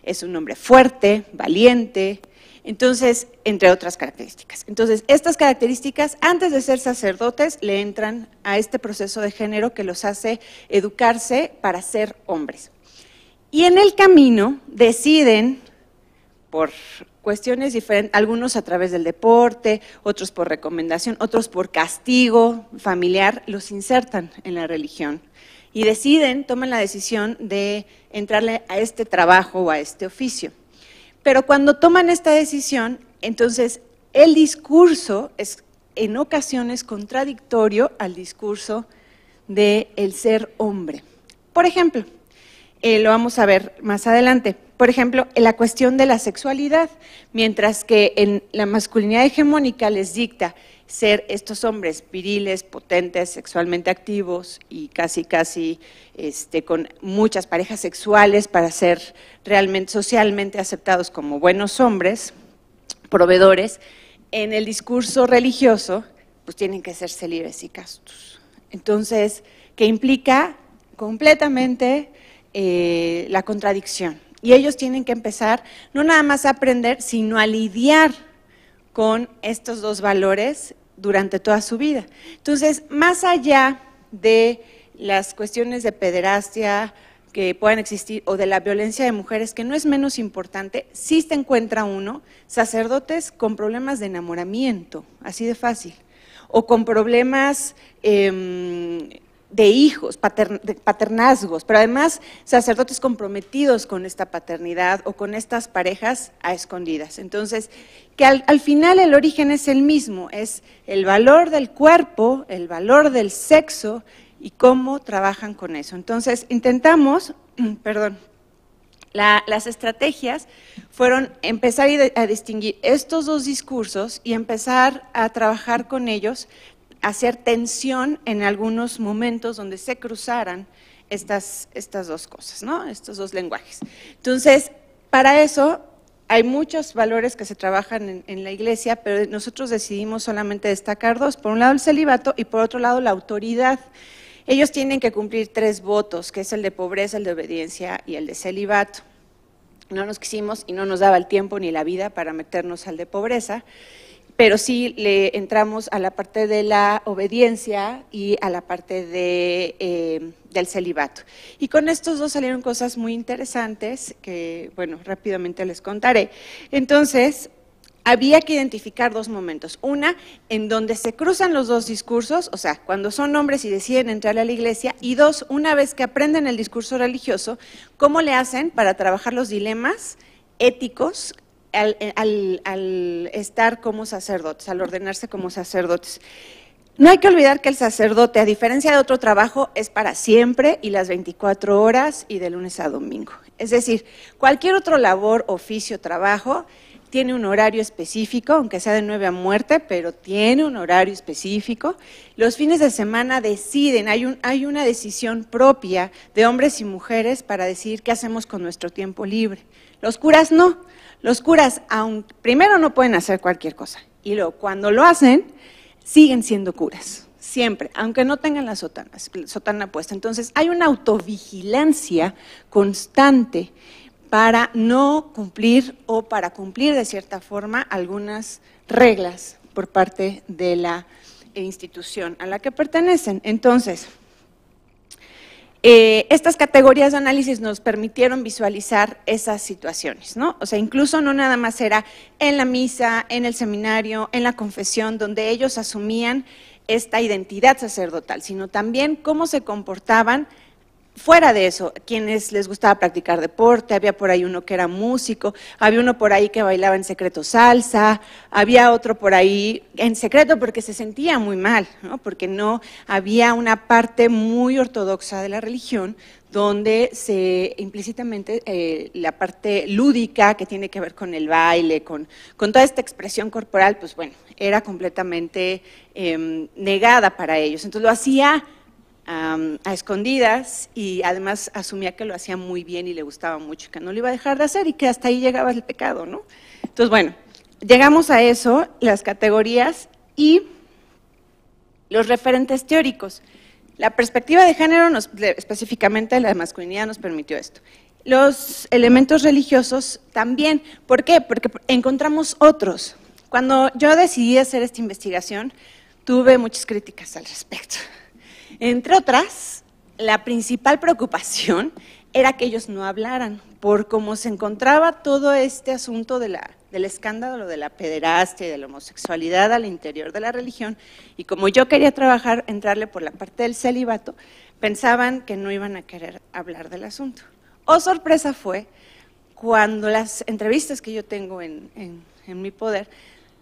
es un hombre fuerte, valiente, entonces, entre otras características. Entonces, estas características, antes de ser sacerdotes, le entran a este proceso de género que los hace educarse para ser hombres. Y en el camino deciden, por cuestiones diferentes, algunos a través del deporte, otros por recomendación, otros por castigo familiar, los insertan en la religión y toman la decisión de entrarle a este trabajo o a este oficio. Pero cuando toman esta decisión, entonces el discurso es en ocasiones contradictorio al discurso del ser hombre. Por ejemplo, lo vamos a ver más adelante. Por ejemplo, en la cuestión de la sexualidad, mientras que en la masculinidad hegemónica les dicta ser estos hombres viriles, potentes, sexualmente activos y casi con muchas parejas sexuales para ser realmente socialmente aceptados como buenos hombres, proveedores, en el discurso religioso, pues tienen que ser célibes y castos. Entonces, que implica completamente la contradicción. Y ellos tienen que empezar no nada más a aprender, sino a lidiar con estos dos valores durante toda su vida. Entonces, más allá de las cuestiones de pederastia que puedan existir o de la violencia de mujeres, que no es menos importante, sí se encuentra uno, sacerdotes con problemas de enamoramiento, así de fácil, o con problemas de hijos, paternazgos, pero además sacerdotes comprometidos con esta paternidad o con estas parejas a escondidas. Entonces, que al final el origen es el mismo, es el valor del cuerpo, el valor del sexo y cómo trabajan con eso. Entonces, intentamos, las estrategias fueron empezar a distinguir estos dos discursos y empezar a trabajar con ellos, hacer tensión en algunos momentos donde se cruzaran estas dos cosas, ¿no? Estos dos lenguajes. Entonces, para eso hay muchos valores que se trabajan en la Iglesia, pero nosotros decidimos solamente destacar dos. Por un lado el celibato y por otro lado la autoridad. Ellos tienen que cumplir 3 votos, que es el de pobreza, el de obediencia y el de celibato. No nos quisimos y no nos daba el tiempo ni la vida para meternos al de pobreza, pero sí le entramos a la parte de la obediencia y a la parte del celibato. Y con estos dos salieron cosas muy interesantes que, bueno, rápidamente les contaré. Entonces, había que identificar 2 momentos. Una, en donde se cruzan los dos discursos, o sea, cuando son hombres y deciden entrar a la Iglesia, y 2, una vez que aprenden el discurso religioso, ¿cómo le hacen para trabajar los dilemas éticos al estar como sacerdotes, al ordenarse como sacerdotes? No hay que olvidar que el sacerdote, a diferencia de otro trabajo, es para siempre y las 24 horas y de lunes a domingo. Es decir, cualquier otro labor, oficio, trabajo, tiene un horario específico, aunque sea de 9 a muerte, pero tiene un horario específico. Los fines de semana deciden, hay una decisión propia de hombres y mujeres para decidir qué hacemos con nuestro tiempo libre. Los curas no. Los curas, primero no pueden hacer cualquier cosa, y luego cuando lo hacen, siguen siendo curas, siempre, aunque no tengan la sotana puesta. Entonces, hay una autovigilancia constante para no cumplir o para cumplir de cierta forma algunas reglas por parte de la institución a la que pertenecen. Entonces, estas categorías de análisis nos permitieron visualizar esas situaciones, ¿no? O sea, incluso no nada más era en la misa, en el seminario, en la confesión, donde ellos asumían esta identidad sacerdotal, sino también cómo se comportaban fuera de eso, quienes les gustaba practicar deporte, había por ahí uno que era músico, había uno por ahí que bailaba en secreto salsa, había otro por ahí en secreto porque se sentía muy mal, ¿no? Porque no había una parte muy ortodoxa de la religión donde se implícitamente la parte lúdica que tiene que ver con el baile, con toda esta expresión corporal, pues bueno, era completamente negada para ellos. Entonces lo hacía a escondidas y además asumía que lo hacía muy bien y le gustaba mucho, que no lo iba a dejar de hacer y que hasta ahí llegaba el pecado, ¿no? Entonces, bueno, llegamos a eso, las categorías y los referentes teóricos. La perspectiva de género, específicamente la de masculinidad, nos permitió esto. Los elementos religiosos también. ¿Por qué? Porque encontramos otros. Cuando yo decidí hacer esta investigación, tuve muchas críticas al respecto. Entre otras, la principal preocupación era que ellos no hablaran, por cómo se encontraba todo este asunto del escándalo de la pederastia y de la homosexualidad al interior de la religión, y como yo quería entrarle por la parte del celibato, pensaban que no iban a querer hablar del asunto. Oh, sorpresa fue cuando las entrevistas que yo tengo en mi poder,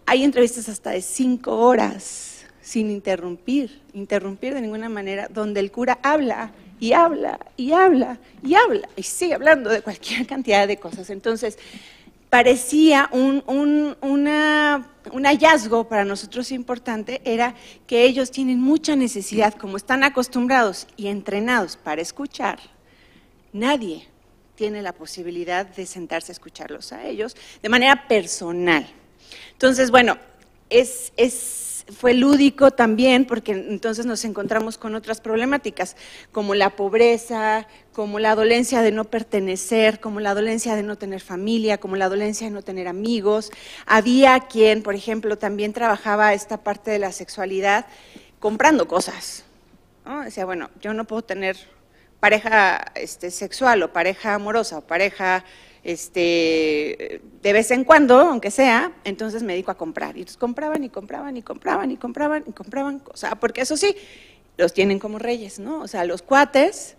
hay entrevistas hasta de 5 horas, sin interrumpir de ninguna manera, donde el cura habla y habla y habla y habla y sigue hablando de cualquier cantidad de cosas. Entonces, parecía un hallazgo para nosotros importante, era que ellos tienen mucha necesidad, como están acostumbrados y entrenados para escuchar, nadie tiene la posibilidad de sentarse a escucharlos a ellos de manera personal. Entonces, bueno, fue lúdico también porque entonces nos encontramos con otras problemáticas como la pobreza, como la dolencia de no pertenecer, como la dolencia de no tener familia, como la dolencia de no tener amigos. Había quien, por ejemplo, también trabajaba esta parte de la sexualidad comprando cosas, ¿no? Decía, bueno, yo no puedo tener pareja sexual o pareja amorosa o pareja de vez en cuando, aunque sea, entonces me dedico a comprar. Y entonces compraban y compraban y compraban y compraban y compraban, o sea, porque eso sí, los tienen como reyes, ¿no? O sea, los cuates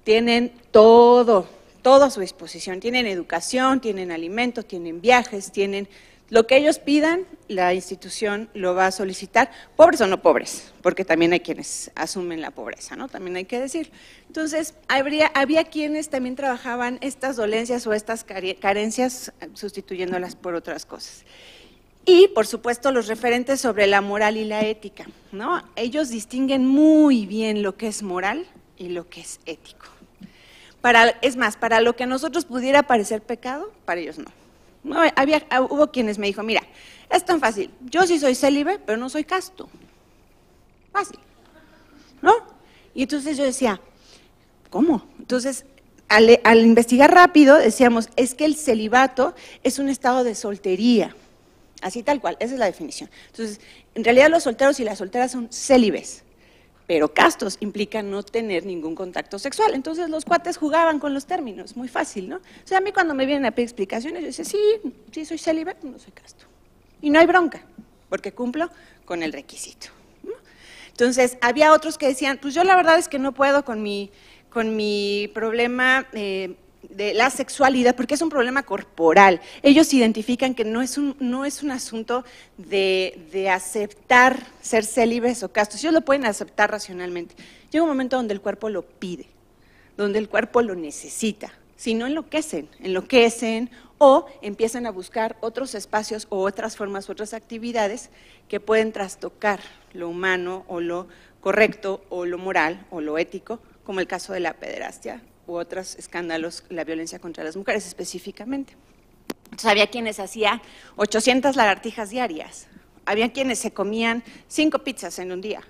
tienen todo a su disposición, tienen educación, tienen alimentos, tienen viajes, tienen lo que ellos pidan, la institución lo va a solicitar, pobres o no pobres, porque también hay quienes asumen la pobreza, ¿no? También hay que decir. Entonces, había quienes también trabajaban estas dolencias o estas carencias sustituyéndolas por otras cosas. Y, por supuesto, los referentes sobre la moral y la ética, ¿no? Ellos distinguen muy bien lo que es moral y lo que es ético. Es más, para lo que a nosotros pudiera parecer pecado, para ellos no. No, hubo quienes me dijo, mira, es tan fácil, yo sí soy célibe, pero no soy casto. Fácil, ¿no? Y entonces yo decía, ¿cómo? Entonces, al investigar rápido, decíamos, es que el celibato es un estado de soltería, así tal cual, esa es la definición. Entonces, en realidad los solteros y las solteras son célibes, pero castos implica no tener ningún contacto sexual. Entonces los cuates jugaban con los términos, muy fácil, ¿no? O sea, a mí cuando me vienen a pedir explicaciones, yo decía, sí soy célibe, no soy casto. Y no hay bronca, porque cumplo con el requisito, ¿no? Entonces, había otros que decían, pues yo la verdad es que no puedo con mi problema de la sexualidad, porque es un problema corporal. Ellos identifican que no es un asunto de aceptar ser célibes o castos, ellos lo pueden aceptar racionalmente. Llega un momento donde el cuerpo lo pide, donde el cuerpo lo necesita, sino enloquecen o empiezan a buscar otros espacios o otras formas, otras actividades que pueden trastocar lo humano o lo correcto o lo moral o lo ético, como el caso de la pederastia u otros escándalos, la violencia contra las mujeres específicamente. Entonces, había quienes hacían 800 lagartijas diarias, había quienes se comían 5 pizzas en un día,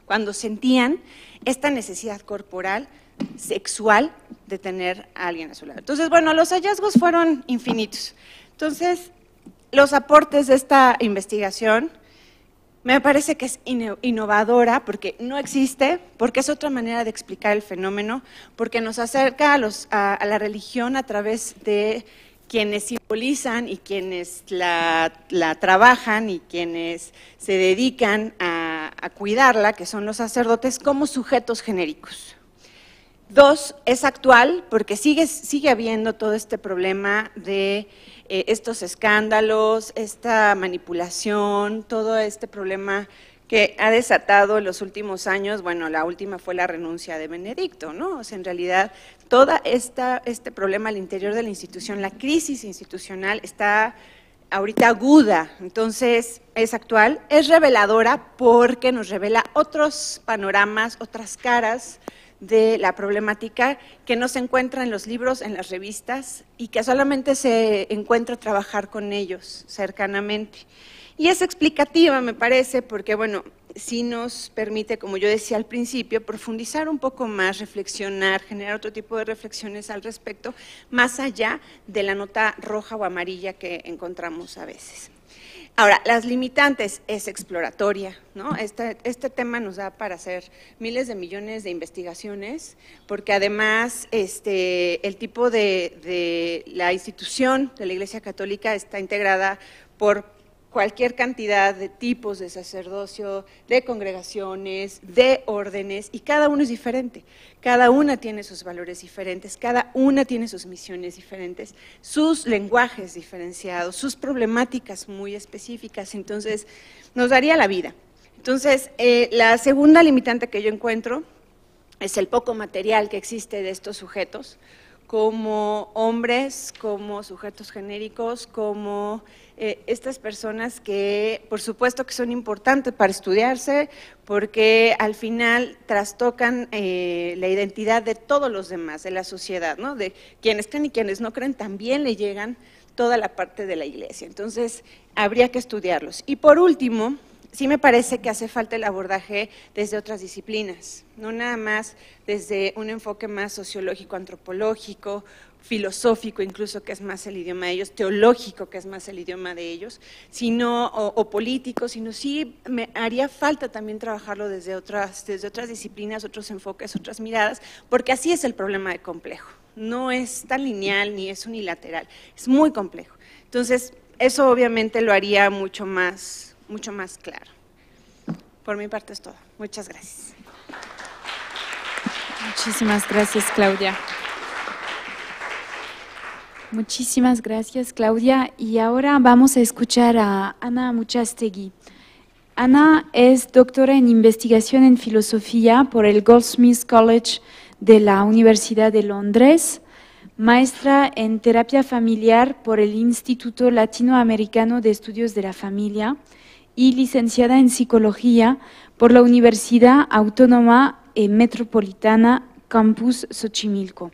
cuando sentían esta necesidad corporal, sexual, de tener a alguien a su lado. Entonces, bueno, los hallazgos fueron infinitos. Entonces, los aportes de esta investigación me parece que es innovadora porque no existe, porque es otra manera de explicar el fenómeno, porque nos acerca a la religión a través de quienes simbolizan y quienes la trabajan y quienes se dedican a cuidarla, que son los sacerdotes, como sujetos genéricos. 2, es actual porque sigue habiendo todo este problema de estos escándalos, esta manipulación, todo este problema que ha desatado en los últimos años. Bueno, la última fue la renuncia de Benedicto, ¿no? O sea, en realidad, todo este problema al interior de la institución, la crisis institucional está ahorita aguda, entonces es actual, es reveladora porque nos revela otros panoramas, otras caras de la problemática que no se encuentra en los libros, en las revistas, y que solamente se encuentra trabajar con ellos cercanamente. Y es explicativa, me parece, porque, bueno, sí nos permite, como yo decía al principio, profundizar un poco más, reflexionar, generar otro tipo de reflexiones al respecto, más allá de la nota roja o amarilla que encontramos a veces. Ahora, las limitantes es exploratoria, ¿no? Este tema nos da para hacer miles de millones de investigaciones, porque además el tipo de la institución de la Iglesia Católica está integrada por cualquier cantidad de tipos de sacerdocio, de congregaciones, de órdenes, y cada uno es diferente, cada una tiene sus valores diferentes, cada una tiene sus misiones diferentes, sus lenguajes diferenciados, sus problemáticas muy específicas, entonces nos daría la vida. Entonces, la segunda limitante que yo encuentro es el poco material que existe de estos sujetos, como hombres, como sujetos genéricos, como estas personas que por supuesto que son importantes para estudiarse, porque al final trastocan la identidad de todos los demás, de la sociedad, ¿no? De quienes creen y quienes no creen, también le llegan toda la parte de la Iglesia. Entonces, habría que estudiarlos. Y por último, sí me parece que hace falta el abordaje desde otras disciplinas, no nada más desde un enfoque más sociológico, antropológico, filosófico incluso, que es más el idioma de ellos, teológico, que es más el idioma de ellos, sino, o político, sino sí me haría falta también trabajarlo desde otras disciplinas, otros enfoques, otras miradas, porque así es el problema de complejo, no es tan lineal ni es unilateral, es muy complejo. Entonces, eso obviamente lo haría mucho más claro. Por mi parte es todo. Muchas gracias.
Muchísimas gracias, Claudia. Muchísimas gracias, Claudia. Y ahora vamos a escuchar a Ana Muchastegui. Ana es doctora en investigación en filosofía por el Goldsmiths College de la Universidad de Londres, maestra en terapia familiar por el Instituto Latinoamericano de Estudios de la Familia y licenciada en psicología por la Universidad Autónoma Metropolitana Campus Xochimilco.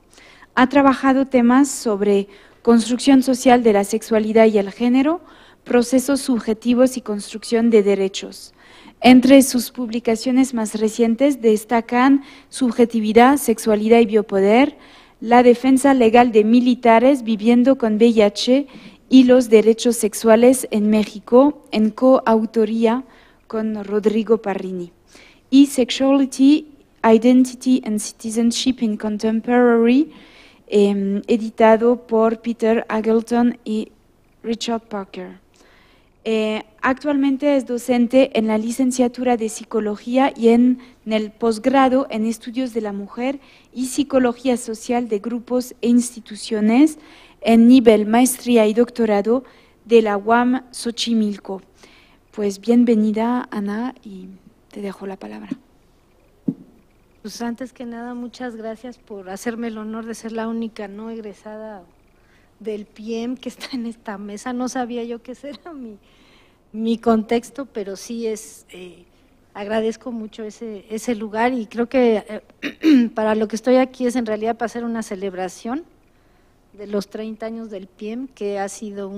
Ha trabajado temas sobre construcción social de la sexualidad y el género, procesos subjetivos y construcción de derechos. Entre sus publicaciones más recientes destacan Subjetividad, Sexualidad y Biopoder, La defensa legal de militares viviendo con VIH y los derechos sexuales en México, en coautoría con Rodrigo Parrini, y Sexuality, Identity and Citizenship in Contemporary, editado por Peter Hagelton y Richard Parker. Actualmente es docente en la licenciatura de Psicología y en el posgrado en Estudios de la Mujer y Psicología Social de Grupos e Instituciones en nivel maestría y doctorado de la UAM Xochimilco. Pues bienvenida, Ana, y te dejo la palabra.
Pues antes que nada, muchas gracias por hacerme el honor de ser la única no egresada del PIEM que está en esta mesa. No sabía yo que ese era mi contexto, pero sí agradezco mucho ese lugar y creo que para lo que estoy aquí es en realidad para hacer una celebración de los 30 años del PIEM, que ha sido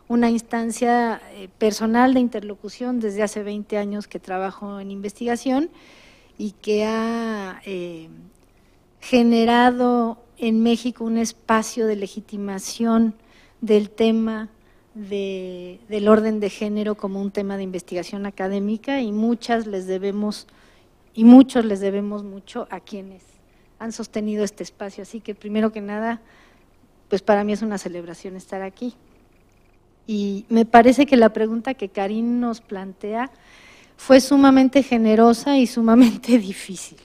una instancia personal de interlocución desde hace 20 años que trabajo en investigación y que ha generado en México un espacio de legitimación del tema del orden de género como un tema de investigación académica, y muchos les debemos mucho a quienes han sostenido este espacio. Así que primero que nada, pues para mí es una celebración estar aquí. Y me parece que la pregunta que Karin nos plantea fue sumamente generosa y sumamente difícil.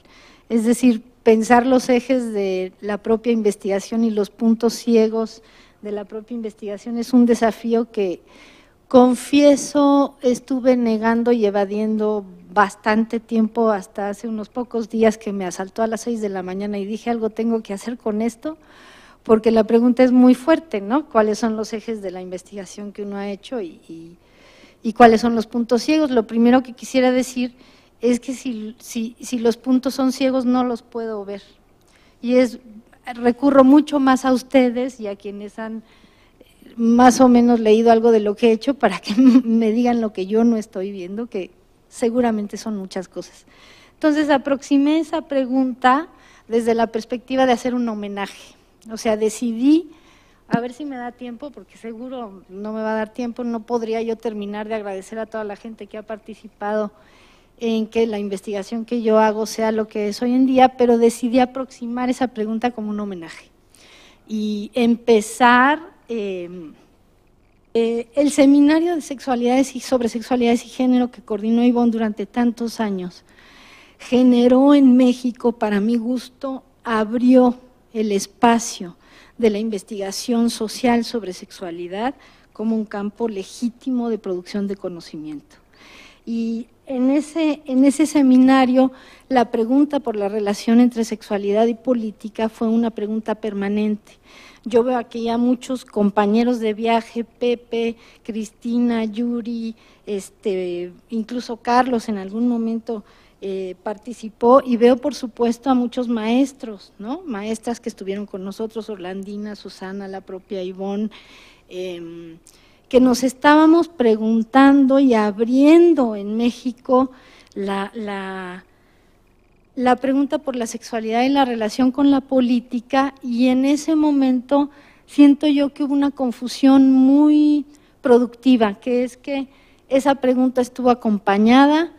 Es decir, pensar los ejes de la propia investigación y los puntos ciegos de la propia investigación es un desafío que, confieso, estuve negando y evadiendo bastante tiempo, hasta hace unos pocos días que me asaltó a las 6 de la mañana y dije algo tengo que hacer con esto, porque la pregunta es muy fuerte, ¿no? ¿Cuáles son los ejes de la investigación que uno ha hecho y cuáles son los puntos ciegos? Lo primero que quisiera decir es que si los puntos son ciegos no los puedo ver. Y recurro mucho más a ustedes y a quienes han más o menos leído algo de lo que he hecho para que me digan lo que yo no estoy viendo, que seguramente son muchas cosas. Entonces aproximé esa pregunta desde la perspectiva de hacer un homenaje. O sea, decidí, a ver si me da tiempo, porque seguro no me va a dar tiempo, no podría yo terminar de agradecer a toda la gente que ha participado en que la investigación que yo hago sea lo que es hoy en día, pero decidí aproximar esa pregunta como un homenaje. Y empezar el seminario de sexualidades y sobre sexualidades y género que coordinó Ivonne durante tantos años, generó en México, para mi gusto, abrió el espacio de la investigación social sobre sexualidad como un campo legítimo de producción de conocimiento. Y en ese seminario, la pregunta por la relación entre sexualidad y política fue una pregunta permanente. Yo veo aquí a muchos compañeros de viaje, Pepe, Cristina, Yuri, incluso Carlos en algún momento participó, y veo por supuesto a muchos maestros, ¿no? Maestras que estuvieron con nosotros, Orlandina, Susana, la propia Ivonne, que nos estábamos preguntando y abriendo en México la pregunta por la sexualidad y la relación con la política, y en ese momento siento yo que hubo una confusión muy productiva, que es que esa pregunta estuvo acompañada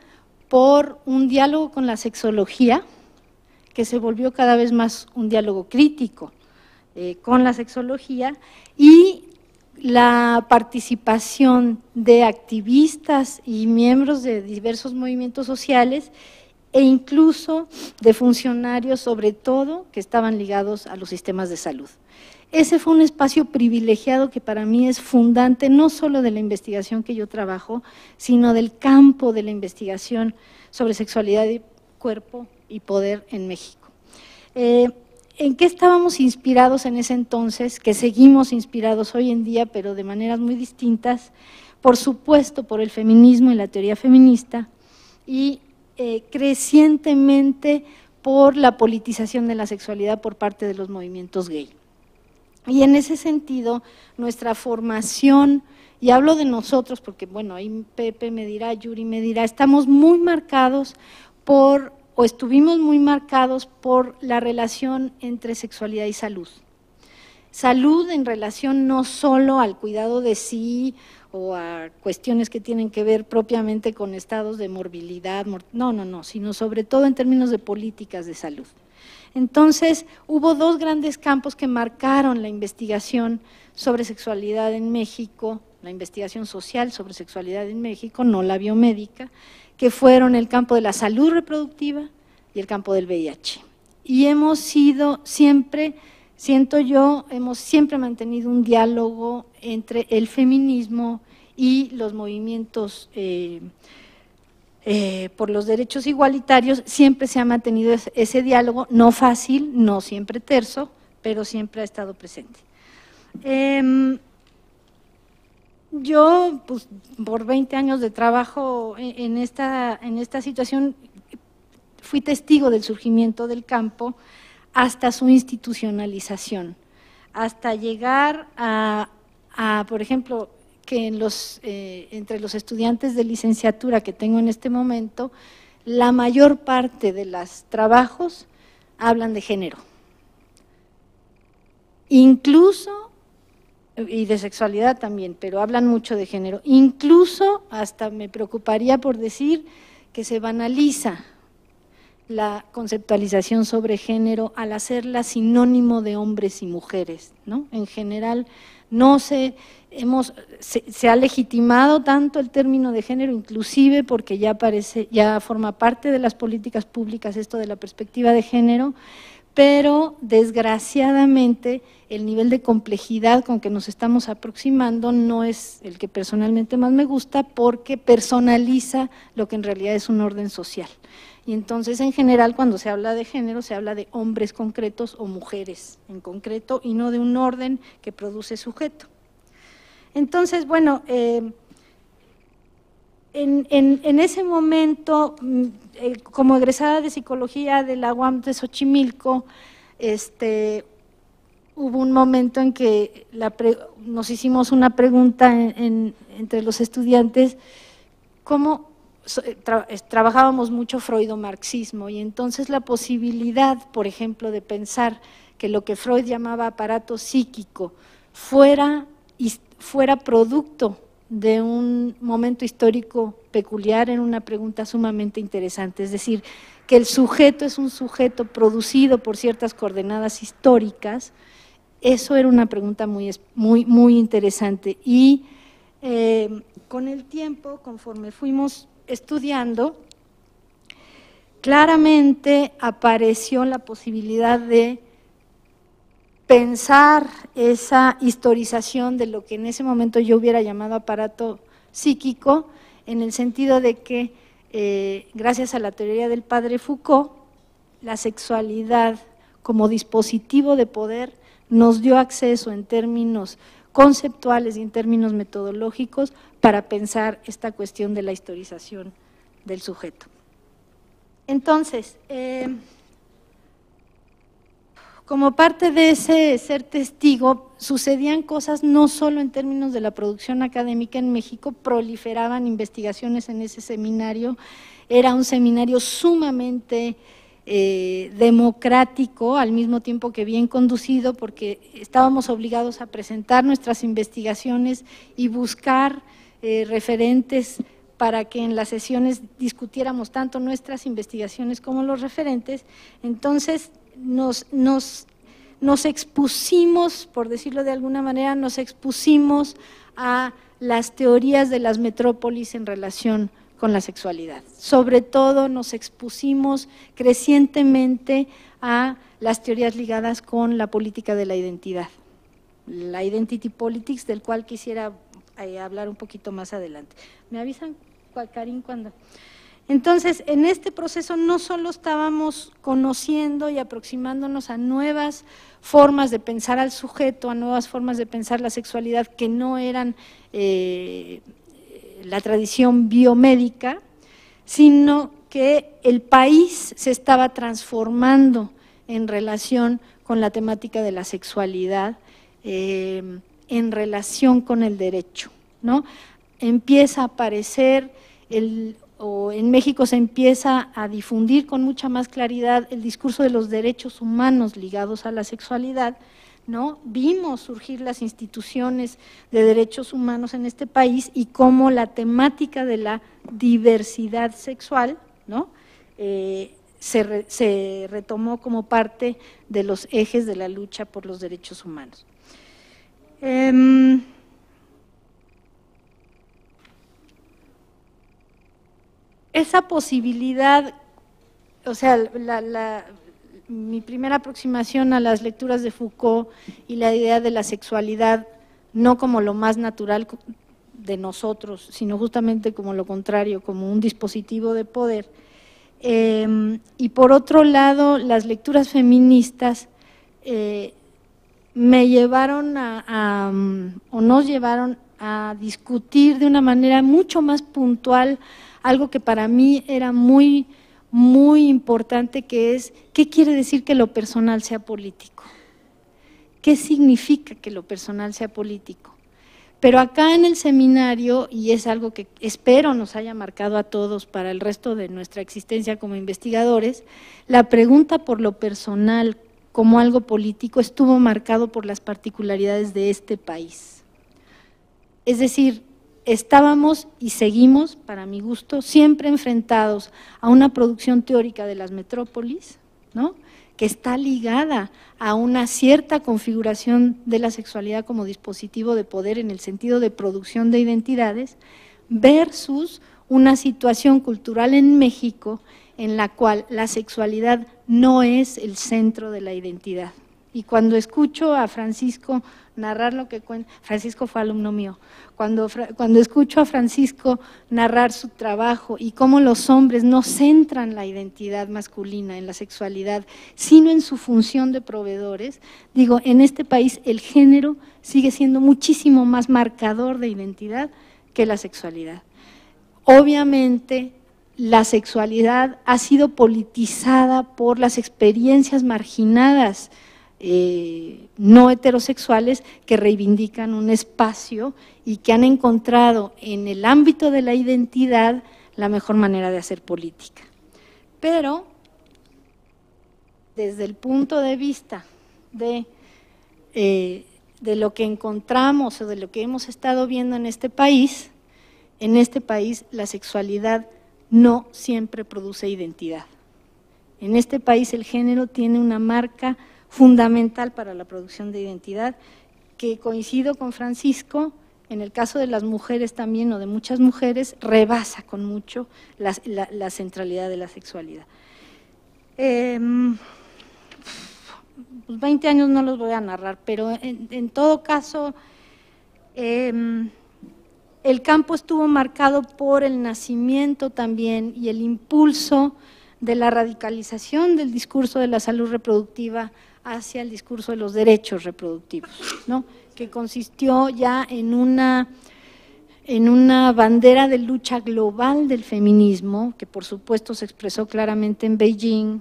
por un diálogo con la sexología, que se volvió cada vez más un diálogo crítico con la sexología, y la participación de activistas y miembros de diversos movimientos sociales e incluso de funcionarios, sobre todo, que estaban ligados a los sistemas de salud. Ese fue un espacio privilegiado que para mí es fundante, no solo de la investigación que yo trabajo, sino del campo de la investigación sobre sexualidad, cuerpo y poder en México. ¿En qué estábamos inspirados en ese entonces? Que seguimos inspirados hoy en día, pero de maneras muy distintas, por supuesto por el feminismo y la teoría feminista, y crecientemente por la politización de la sexualidad por parte de los movimientos gay. Y en ese sentido, nuestra formación, y hablo de nosotros porque, bueno, ahí Pepe me dirá, Yuri me dirá, estamos muy marcados estuvimos muy marcados por la relación entre sexualidad y salud. Salud en relación no solo al cuidado de sí o a cuestiones que tienen que ver propiamente con estados de morbilidad, no, sino sobre todo en términos de políticas de salud. Entonces, hubo dos grandes campos que marcaron la investigación sobre sexualidad en México, la investigación social sobre sexualidad en México, no la biomédica, que fueron el campo de la salud reproductiva y el campo del VIH. Y hemos sido siempre, siento yo, hemos siempre mantenido un diálogo entre el feminismo y los movimientos por los derechos igualitarios, siempre se ha mantenido ese diálogo, no fácil, no siempre terso, pero siempre ha estado presente. Yo, pues, por 20 años de trabajo en esta situación, fui testigo del surgimiento del campo hasta su institucionalización, hasta llegar a por ejemplo, que entre los estudiantes de licenciatura que tengo en este momento, la mayor parte de los trabajos hablan de género. Incluso, y de sexualidad también, pero hablan mucho de género. Incluso, hasta me preocuparía por decir que se banaliza la conceptualización sobre género al hacerla sinónimo de hombres y mujeres, ¿no? En general, se ha legitimado tanto el término de género, inclusive porque ya forma parte de las políticas públicas esto de la perspectiva de género, pero desgraciadamente el nivel de complejidad con que nos estamos aproximando no es el que personalmente más me gusta, porque personaliza lo que en realidad es un orden social. Y entonces, en general, cuando se habla de género, se habla de hombres concretos o mujeres en concreto, y no de un orden que produce sujeto. Entonces, bueno, en ese momento, como egresada de Psicología de la UAM de Xochimilco, hubo un momento en que nos hicimos una pregunta entre los estudiantes, ¿cómo trabajábamos mucho freudomarxismo? Y entonces la posibilidad, por ejemplo, de pensar que lo que Freud llamaba aparato psíquico fuera producto de un momento histórico peculiar, era una pregunta sumamente interesante. Es decir, que el sujeto es un sujeto producido por ciertas coordenadas históricas. Eso era una pregunta muy interesante. Y con el tiempo, conforme fuimos estudiando, claramente apareció la posibilidad de pensar esa historización de lo que en ese momento yo hubiera llamado aparato psíquico, en el sentido de que, gracias a la teoría del padre Foucault, la sexualidad como dispositivo de poder nos dio acceso en términos conceptuales y en términos metodológicos para pensar esta cuestión de la historización del sujeto. Entonces, como parte de ese ser testigo, sucedían cosas no solo en términos de la producción académica en México, proliferaban investigaciones en ese seminario, era un seminario sumamente democrático, al mismo tiempo que bien conducido, porque estábamos obligados a presentar nuestras investigaciones y buscar referentes para que en las sesiones discutiéramos tanto nuestras investigaciones como los referentes. Entonces nos expusimos, por decirlo de alguna manera, nos expusimos a las teorías de las metrópolis en relación con la sexualidad. Sobre todo nos expusimos crecientemente a las teorías ligadas con la política de la identidad, la identity politics, del cual quisiera hablar un poquito más adelante. ¿Me avisan, Karin, cuando? Entonces, en este proceso no solo estábamos conociendo y aproximándonos a nuevas formas de pensar al sujeto, a nuevas formas de pensar la sexualidad que no eran la tradición biomédica, sino que el país se estaba transformando en relación con la temática de la sexualidad, en relación con el derecho, ¿no? Empieza a aparecer o en México se empieza a difundir con mucha más claridad el discurso de los derechos humanos ligados a la sexualidad, ¿no? Vimos surgir las instituciones de derechos humanos en este país y cómo la temática de la diversidad sexual, ¿no? Se retomó como parte de los ejes de la lucha por los derechos humanos. Esa posibilidad, o sea, mi primera aproximación a las lecturas de Foucault y la idea de la sexualidad no como lo más natural, de nosotros, sino justamente como lo contrario, como un dispositivo de poder. Y por otro lado, las lecturas feministas me llevaron o nos llevaron a discutir de una manera mucho más puntual algo que para mí era muy importante, que es, ¿qué quiere decir que lo personal sea político? ¿Qué significa que lo personal sea político? Pero acá en el seminario, y es algo que espero nos haya marcado a todos para el resto de nuestra existencia como investigadores, la pregunta por lo personal como algo político estuvo marcado por las particularidades de este país. Es decir, estábamos y seguimos, para mi gusto, siempre enfrentados a una producción teórica de las metrópolis, ¿no?, que está ligada a una cierta configuración de la sexualidad como dispositivo de poder en el sentido de producción de identidades, versus una situación cultural en México en la cual la sexualidad no es el centro de la identidad. Y cuando escucho a Francisco narrar lo que cuenta, Francisco fue alumno mío, cuando escucho a Francisco narrar su trabajo y cómo los hombres no centran la identidad masculina en la sexualidad, sino en su función de proveedores, digo, en este país el género sigue siendo muchísimo más marcador de identidad que la sexualidad. Obviamente, la sexualidad ha sido politizada por las experiencias marginadas no heterosexuales que reivindican un espacio y que han encontrado en el ámbito de la identidad la mejor manera de hacer política. Pero, desde el punto de vista de lo que encontramos o de lo que hemos estado viendo en este país la sexualidad no siempre produce identidad. En este país el género tiene una marca fundamental para la producción de identidad, que coincido con Francisco, en el caso de las mujeres también, o de muchas mujeres, rebasa con mucho la centralidad de la sexualidad. 20 años no los voy a narrar, pero en todo caso, el campo estuvo marcado por el nacimiento también y el impulso de la radicalización del discurso de la salud reproductiva hacia el discurso de los derechos reproductivos, ¿no?, que consistió ya en una bandera de lucha global del feminismo, que por supuesto se expresó claramente en Beijing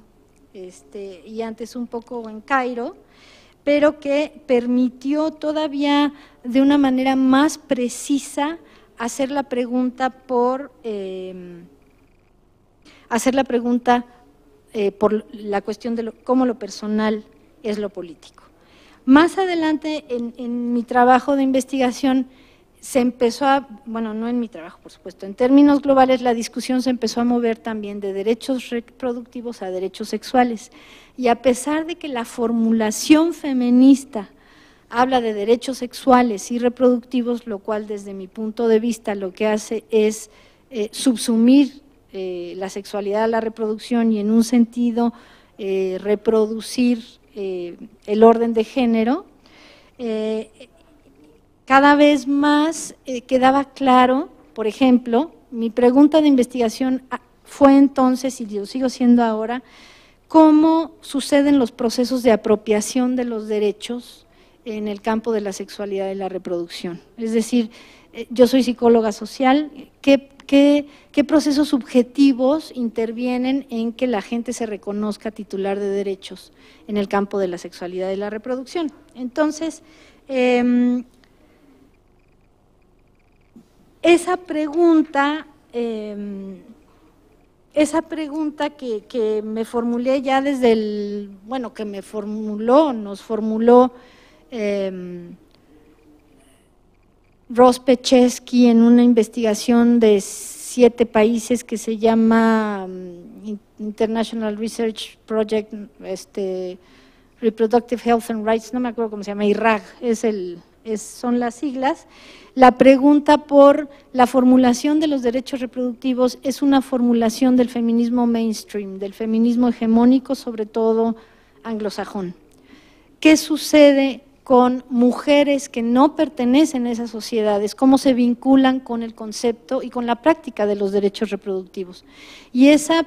y antes un poco en Cairo, pero que permitió todavía de una manera más precisa hacer la pregunta por la cuestión de cómo lo personal es lo político. Más adelante en mi trabajo de investigación se empezó no en mi trabajo por supuesto, en términos globales la discusión se empezó a mover también de derechos reproductivos a derechos sexuales, y a pesar de que la formulación feminista habla de derechos sexuales y reproductivos, lo cual desde mi punto de vista lo que hace es subsumir la sexualidad a la reproducción y en un sentido reproducir el orden de género, cada vez más quedaba claro, por ejemplo, mi pregunta de investigación fue entonces, y lo sigo siendo ahora, cómo suceden los procesos de apropiación de los derechos en el campo de la sexualidad y la reproducción. Es decir, yo soy psicóloga social, ¿qué procesos subjetivos intervienen en que la gente se reconozca titular de derechos en el campo de la sexualidad y la reproducción? Entonces, esa pregunta que me formulé ya desde nos formuló Ross Pechesky en una investigación de 7 países que se llama International Research Project Reproductive Health and Rights, no me acuerdo cómo se llama, IRAG, son las siglas. La pregunta por la formulación de los derechos reproductivos es una formulación del feminismo mainstream, del feminismo hegemónico, sobre todo anglosajón. ¿Qué sucede con mujeres que no pertenecen a esas sociedades, cómo se vinculan con el concepto y con la práctica de los derechos reproductivos. Y esa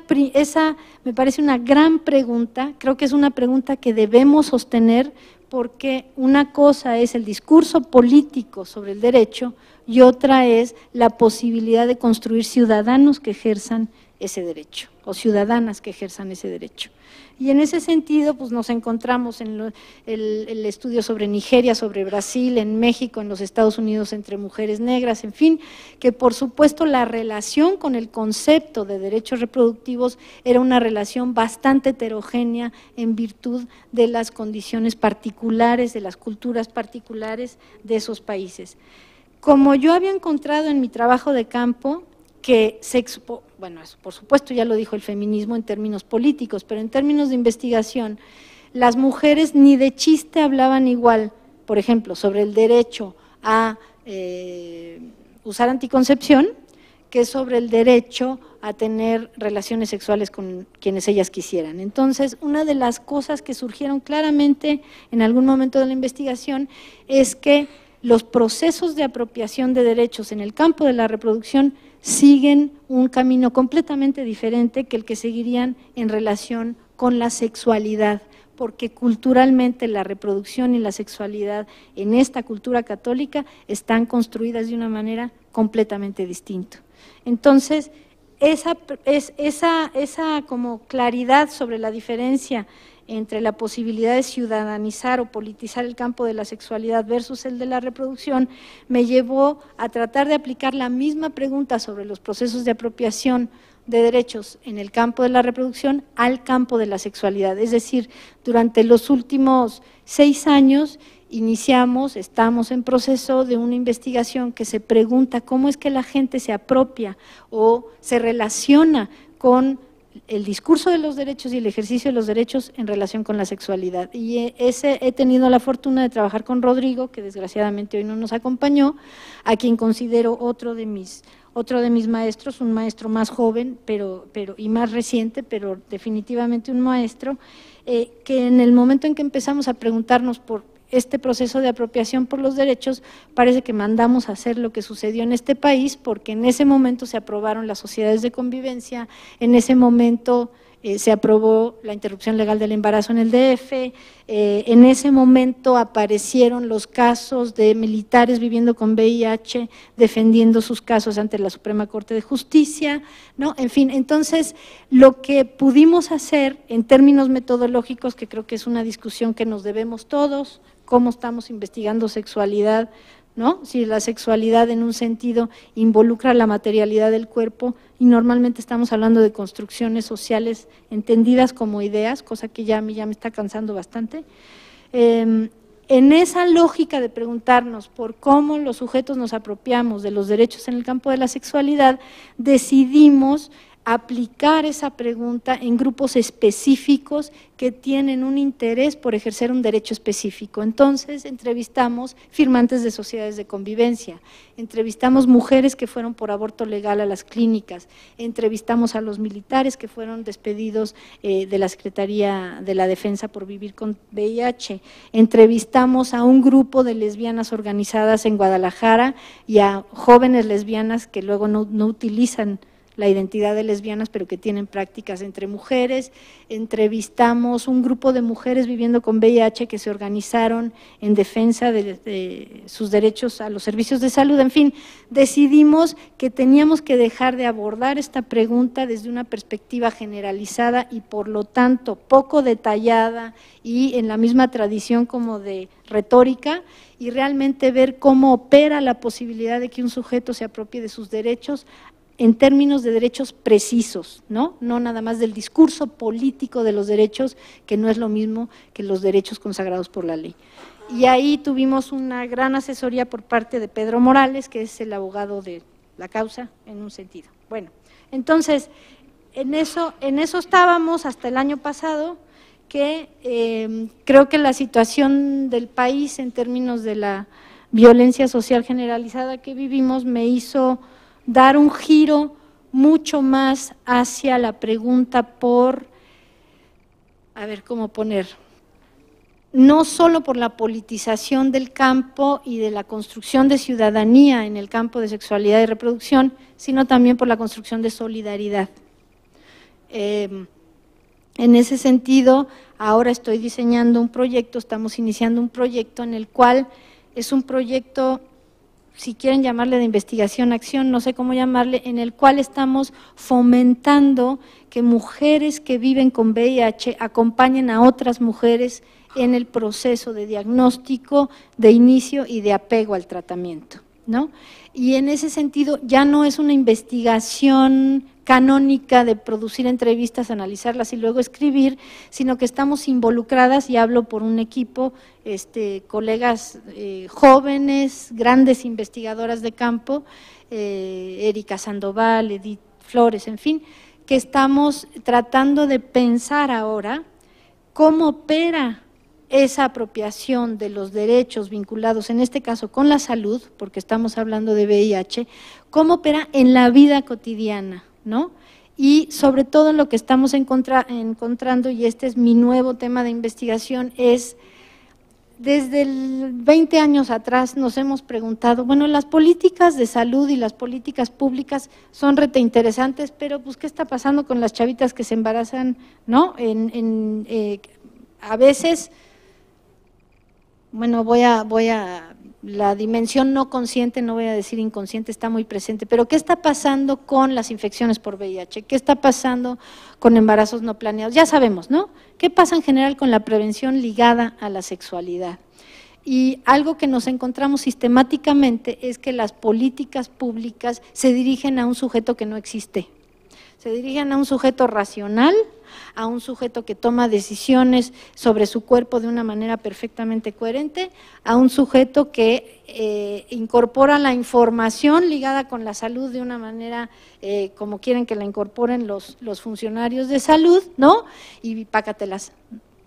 me parece una gran pregunta, creo que es una pregunta que debemos sostener, porque una cosa es el discurso político sobre el derecho y otra es la posibilidad de construir ciudadanos que ejerzan ese derecho, o ciudadanas que ejerzan ese derecho. Y en ese sentido, pues nos encontramos en el estudio sobre Nigeria, sobre Brasil, en México, en los Estados Unidos entre mujeres negras, en fin, que por supuesto la relación con el concepto de derechos reproductivos era una relación bastante heterogénea en virtud de las condiciones particulares, de las culturas particulares de esos países. Como yo había encontrado en mi trabajo de campo, que bueno, eso por supuesto ya lo dijo el feminismo en términos políticos, pero en términos de investigación, las mujeres ni de chiste hablaban igual, por ejemplo, sobre el derecho a usar anticoncepción, que sobre el derecho a tener relaciones sexuales con quienes ellas quisieran. Entonces, una de las cosas que surgieron claramente en algún momento de la investigación es que los procesos de apropiación de derechos en el campo de la reproducción siguen un camino completamente diferente que el que seguirían en relación con la sexualidad, porque culturalmente la reproducción y la sexualidad en esta cultura católica están construidas de una manera completamente distinta. Entonces, esa como claridad sobre la diferencia entre la posibilidad de ciudadanizar o politizar el campo de la sexualidad versus el de la reproducción, me llevó a tratar de aplicar la misma pregunta sobre los procesos de apropiación de derechos en el campo de la reproducción al campo de la sexualidad. Es decir, durante los últimos 6 años estamos en proceso de una investigación que se pregunta cómo es que la gente se apropia o se relaciona con el discurso de los derechos y el ejercicio de los derechos en relación con la sexualidad. Y he tenido la fortuna de trabajar con Rodrigo, que desgraciadamente hoy no nos acompañó, a quien considero otro de mis maestros, un maestro más joven y más reciente, pero definitivamente un maestro, que en el momento en que empezamos a preguntarnos por este proceso de apropiación por los derechos, parece que mandamos a hacer lo que sucedió en este país, porque en ese momento se aprobaron las sociedades de convivencia, en ese momento se aprobó la interrupción legal del embarazo en el DF, en ese momento aparecieron los casos de militares viviendo con VIH, defendiendo sus casos ante la Suprema Corte de Justicia, ¿no? En fin, entonces lo que pudimos hacer en términos metodológicos, que creo que es una discusión que nos debemos todos, cómo estamos investigando sexualidad, ¿no? Si la sexualidad en un sentido involucra la materialidad del cuerpo y normalmente estamos hablando de construcciones sociales entendidas como ideas, cosa que ya a mí ya me está cansando bastante. En esa lógica de preguntarnos por cómo los sujetos nos apropiamos de los derechos en el campo de la sexualidad, decidimos aplicar esa pregunta en grupos específicos que tienen un interés por ejercer un derecho específico. Entonces, entrevistamos firmantes de sociedades de convivencia, entrevistamos mujeres que fueron por aborto legal a las clínicas, entrevistamos a los militares que fueron despedidos de la Secretaría de la Defensa por vivir con VIH, entrevistamos a un grupo de lesbianas organizadas en Guadalajara y a jóvenes lesbianas que luego no utilizan la identidad de lesbianas, pero que tienen prácticas entre mujeres. Entrevistamos un grupo de mujeres viviendo con VIH que se organizaron en defensa de sus derechos a los servicios de salud. En fin, decidimos que teníamos que dejar de abordar esta pregunta desde una perspectiva generalizada y por lo tanto poco detallada y en la misma tradición como de retórica, y realmente ver cómo opera la posibilidad de que un sujeto se apropie de sus derechos en términos de derechos precisos, ¿no? No nada más del discurso político de los derechos, que no es lo mismo que los derechos consagrados por la ley. Y ahí tuvimos una gran asesoría por parte de Pedro Morales, que es el abogado de la causa, en un sentido. Bueno, entonces, en eso estábamos hasta el año pasado, que creo que la situación del país en términos de la violencia social generalizada que vivimos me hizo dar un giro mucho más hacia la pregunta por, a ver cómo poner, no solo por la politización del campo y de la construcción de ciudadanía en el campo de sexualidad y reproducción, sino también por la construcción de solidaridad. En ese sentido, ahora estoy diseñando un proyecto, estamos iniciando un proyecto en el cual es un proyecto, si quieren llamarle de investigación-acción, no sé cómo llamarle, en el cual estamos fomentando que mujeres que viven con VIH acompañen a otras mujeres en el proceso de diagnóstico, de inicio y de apego al tratamiento, ¿no? Y en ese sentido ya no es una investigación canónica de producir entrevistas, analizarlas y luego escribir, sino que estamos involucradas, y hablo por un equipo, colegas jóvenes, grandes investigadoras de campo, Erika Sandoval, Edith Flores, en fin, que estamos tratando de pensar ahora cómo opera esa apropiación de los derechos vinculados, en este caso con la salud, porque estamos hablando de VIH, cómo opera en la vida cotidiana, ¿no? Y sobre todo lo que estamos encontrando, y este es mi nuevo tema de investigación, es desde 20 años atrás nos hemos preguntado, bueno, las políticas de salud y las políticas públicas son interesantes, pero pues ¿qué está pasando con las chavitas que se embarazan, ¿no? A veces, bueno, la dimensión no consciente, no voy a decir inconsciente, está muy presente, pero ¿qué está pasando con las infecciones por VIH? ¿Qué está pasando con embarazos no planeados? Ya sabemos, ¿no? ¿Qué pasa en general con la prevención ligada a la sexualidad? Y algo que nos encontramos sistemáticamente es que las políticas públicas se dirigen a un sujeto que no existe. Se dirigen a un sujeto racional, a un sujeto que toma decisiones sobre su cuerpo de una manera perfectamente coherente, a un sujeto que incorpora la información ligada con la salud de una manera como quieren que la incorporen los funcionarios de salud, ¿no? Y pácatelas,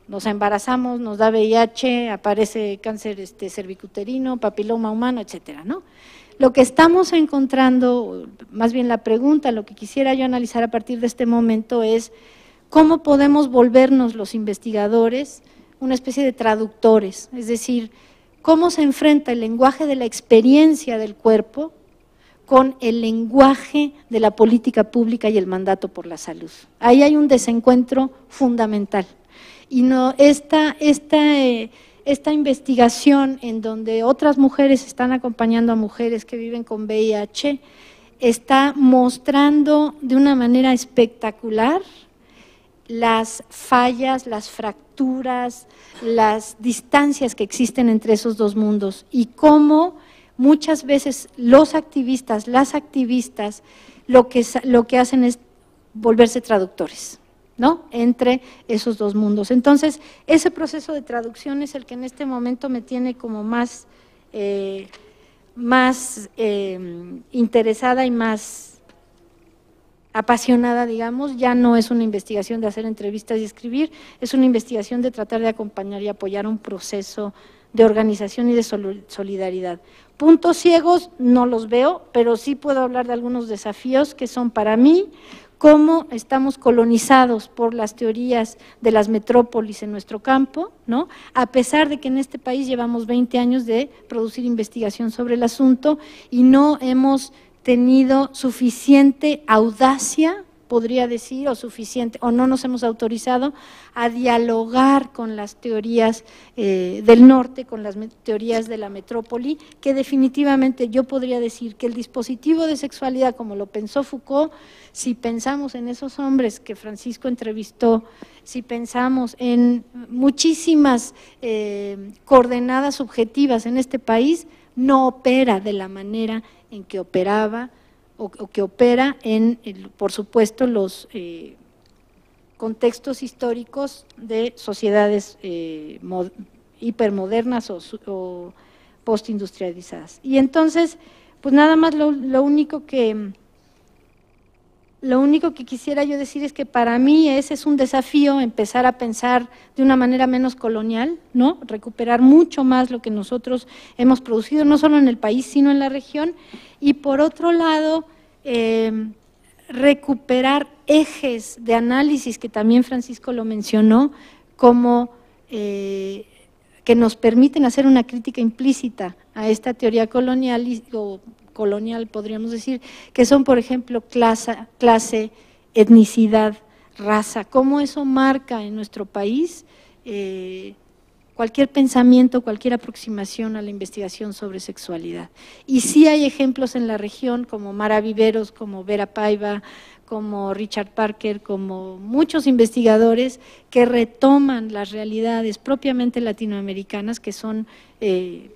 nos embarazamos, nos da VIH, aparece cáncer cervicuterino, papiloma humano, etcétera, ¿no? Lo que estamos encontrando, más bien la pregunta, lo que quisiera yo analizar a partir de este momento es cómo podemos volvernos los investigadores una especie de traductores, es decir, cómo se enfrenta el lenguaje de la experiencia del cuerpo con el lenguaje de la política pública y el mandato por la salud. Ahí hay un desencuentro fundamental. Y no esta investigación en donde otras mujeres están acompañando a mujeres que viven con VIH está mostrando de una manera espectacular las fallas, las fracturas, las distancias que existen entre esos dos mundos y cómo muchas veces los activistas, las activistas, lo que hacen es volverse traductores, ¿no? Entre esos dos mundos. Entonces, ese proceso de traducción es el que en este momento me tiene como más interesada y más apasionada, digamos. Ya no es una investigación de hacer entrevistas y escribir, es una investigación de tratar de acompañar y apoyar un proceso de organización y de solidaridad. Puntos ciegos no los veo, pero sí puedo hablar de algunos desafíos que son para mí cómo estamos colonizados por las teorías de las metrópolis en nuestro campo, ¿no? A pesar de que en este país llevamos 20 años de producir investigación sobre el asunto y no hemos tenido suficiente audacia, podría decir, o no nos hemos autorizado a dialogar con las teorías del norte, con las teorías de la metrópoli, que definitivamente yo podría decir que el dispositivo de sexualidad, como lo pensó Foucault, si pensamos en esos hombres que Francisco entrevistó, si pensamos en muchísimas coordenadas subjetivas en este país, no opera de la manera en que operaba o que opera en, por supuesto, los contextos históricos de sociedades hipermodernas o postindustrializadas. Y entonces, pues nada más lo único que quisiera yo decir es que para mí ese es un desafío, empezar a pensar de una manera menos colonial, ¿no? Recuperar mucho más lo que nosotros hemos producido, no solo en el país, sino en la región, y por otro lado, recuperar ejes de análisis, que también Francisco lo mencionó, como que nos permiten hacer una crítica implícita a esta teoría colonial, o colonial podríamos decir, que son, por ejemplo, clase, etnicidad, raza, cómo eso marca en nuestro país cualquier pensamiento, cualquier aproximación a la investigación sobre sexualidad. Y sí hay ejemplos en la región como Mara Viveros, como Vera Paiva, como Richard Parker, como muchos investigadores que retoman las realidades propiamente latinoamericanas, que son, en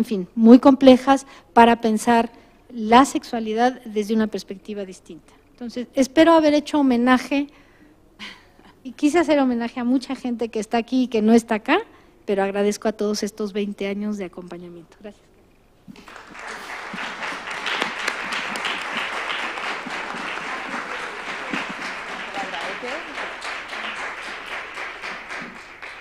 fin, muy complejas para pensar la sexualidad desde una perspectiva distinta. Entonces, espero haber hecho homenaje, y quise hacer homenaje a mucha gente que está aquí y que no está acá, pero agradezco a todos estos 20 años de acompañamiento. Gracias.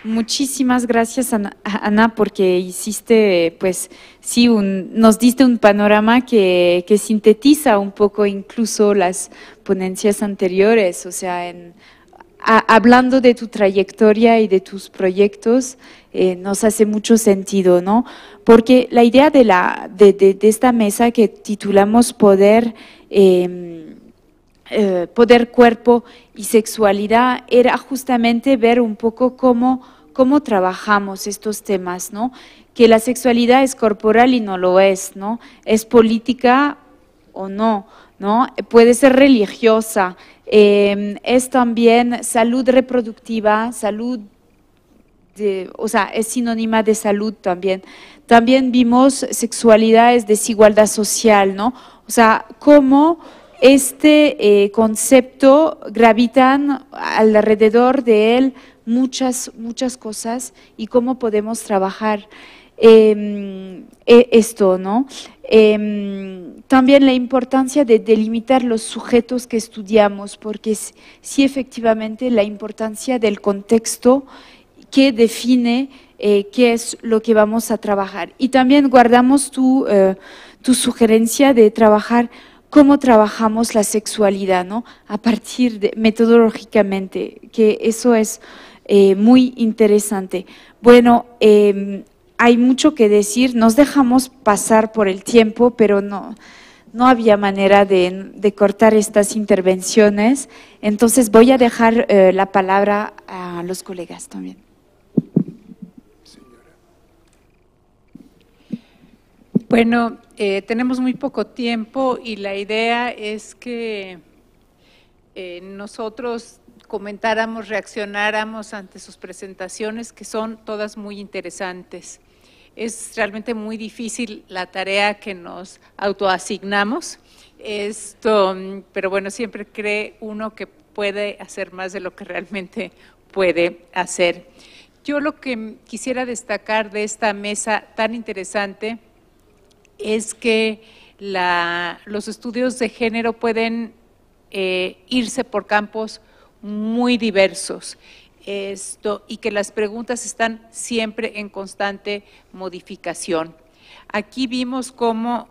Muchísimas gracias, Ana, porque hiciste, pues, sí, nos diste un panorama que sintetiza un poco incluso las ponencias anteriores, o sea, hablando de tu trayectoria y de tus proyectos, nos hace mucho sentido, ¿no? Porque la idea de esta mesa que titulamos Poder, Cuerpo y Sexualidad era justamente ver un poco cómo trabajamos estos temas, ¿no? Que la sexualidad es corporal y no lo es, ¿no? Es política o no, ¿no? Puede ser religiosa, es también salud reproductiva, salud, o sea, es sinónima de salud también. También vimos sexualidades, desigualdad social, ¿no? O sea, cómo este concepto gravitan alrededor de él muchas cosas y cómo podemos trabajar esto, ¿no? También la importancia de delimitar los sujetos que estudiamos, porque sí efectivamente la importancia del contexto que define qué es lo que vamos a trabajar. Y también guardamos tu sugerencia de trabajar cómo trabajamos la sexualidad, ¿no? A partir de metodológicamente, que eso es muy interesante. Bueno, hay mucho que decir, nos dejamos pasar por el tiempo, pero no había manera de cortar estas intervenciones, entonces voy a dejar la palabra a los colegas también.
Bueno, tenemos muy poco tiempo y la idea es que nosotros comentáramos, reaccionáramos ante sus presentaciones, que son todas muy interesantes. Es realmente muy difícil la tarea que nos autoasignamos, pero bueno, siempre cree uno que puede hacer más de lo que realmente puede hacer. Yo lo que quisiera destacar de esta mesa tan interesante es que los estudios de género pueden irse por campos muy diversos, y que las preguntas están siempre en constante modificación. Aquí vimos cómo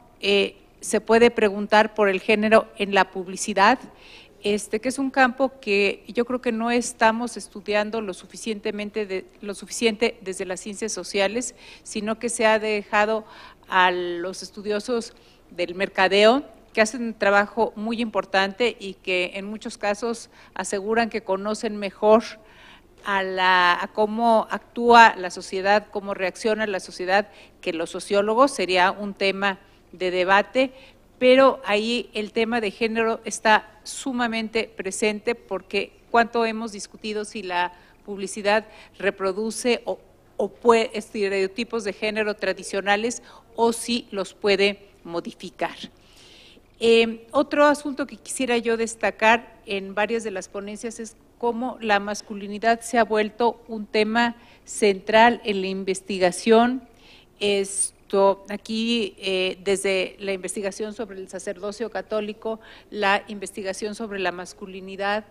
se puede preguntar por el género en la publicidad, que es un campo que yo creo que no estamos estudiando lo suficiente desde las ciencias sociales, sino que se ha dejado a los estudiosos del mercadeo, que hacen un trabajo muy importante y que en muchos casos aseguran que conocen mejor a cómo actúa la sociedad, cómo reacciona la sociedad, que los sociólogos. Sería un tema de debate, pero ahí el tema de género está sumamente presente, porque cuánto hemos discutido si la publicidad reproduce o estereotipos de género tradicionales o si los puede modificar. Otro asunto que quisiera yo destacar en varias de las ponencias es cómo la masculinidad se ha vuelto un tema central en la investigación. Aquí, desde la investigación sobre el sacerdocio católico, la investigación sobre la masculinidad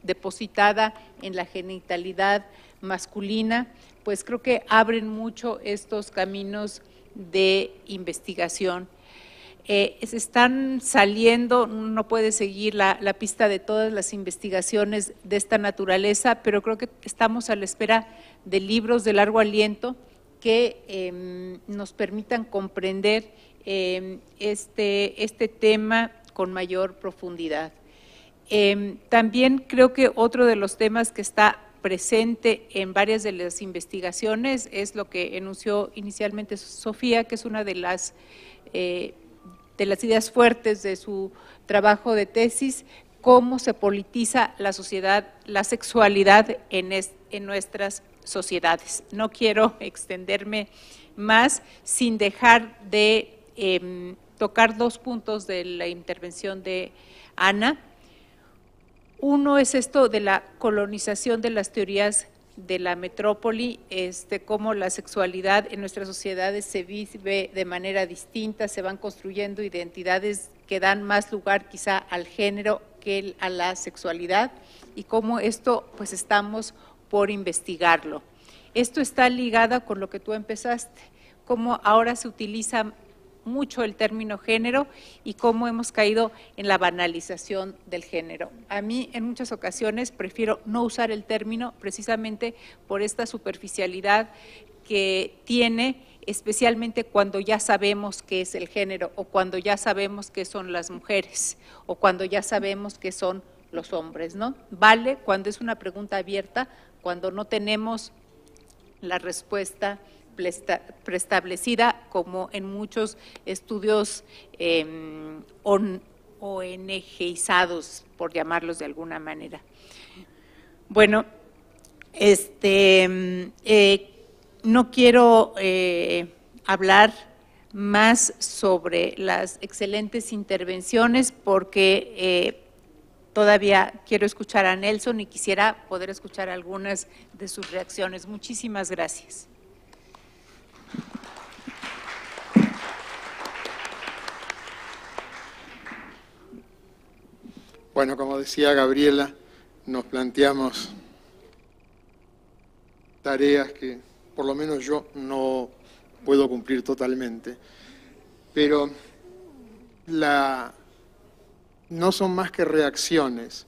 depositada en la genitalidad masculina, pues creo que abren mucho estos caminos de investigación. se están saliendo, no puede seguir la pista de todas las investigaciones de esta naturaleza, pero creo que estamos a la espera de libros de largo aliento que nos permitan comprender este tema con mayor profundidad. También creo que otro de los temas que está presente en varias de las investigaciones es lo que enunció inicialmente Sofía, que es una de las ideas fuertes de su trabajo de tesis, cómo se politiza la sociedad, la sexualidad en nuestras sociedades. No quiero extenderme más sin dejar de tocar dos puntos de la intervención de Ana. Uno es esto de la colonización de las teorías de la metrópoli, cómo la sexualidad en nuestras sociedades se vive de manera distinta, se van construyendo identidades que dan más lugar quizá al género que a la sexualidad, y cómo esto pues estamos por investigarlo. Esto está ligado con lo que tú empezaste, cómo ahora se utiliza mucho el término género y cómo hemos caído en la banalización del género. A mí en muchas ocasiones prefiero no usar el término precisamente por esta superficialidad que tiene, especialmente cuando ya sabemos qué es el género, o cuando ya sabemos qué son las mujeres, o cuando ya sabemos qué son los hombres, ¿no? Vale cuando es una pregunta abierta, cuando no tenemos la respuesta preestablecida, como en muchos estudios ONGizados, por llamarlos de alguna manera. Bueno, no quiero hablar más sobre las excelentes intervenciones porque todavía quiero escuchar a Nelson y quisiera poder escuchar algunas de sus reacciones. Muchísimas gracias.
Bueno, como decía Gabriela, nos planteamos tareas que por lo menos yo no puedo cumplir totalmente, pero no son más que reacciones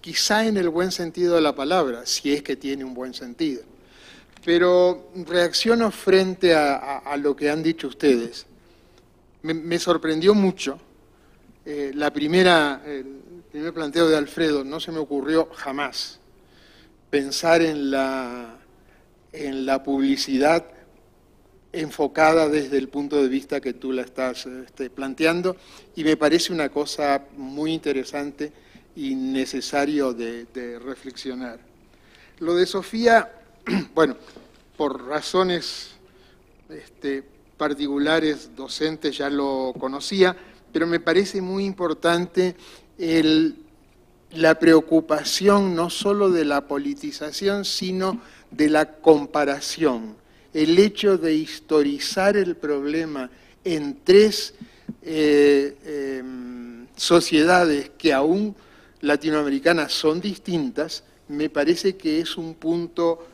quizá en el buen sentido de la palabra, si es que tiene un buen sentido, pero reacciono frente a lo que han dicho ustedes. Me sorprendió mucho. El primer planteo de Alfredo, no se me ocurrió jamás pensar en la publicidad enfocada desde el punto de vista que tú la estás planteando, y me parece una cosa muy interesante y necesario de reflexionar. Lo de Sofía, bueno, por razones particulares docentes ya lo conocía, pero me parece muy importante la preocupación no solo de la politización, sino de la comparación. El hecho de historizar el problema en tres sociedades que aún latinoamericanas son distintas, me parece que es un punto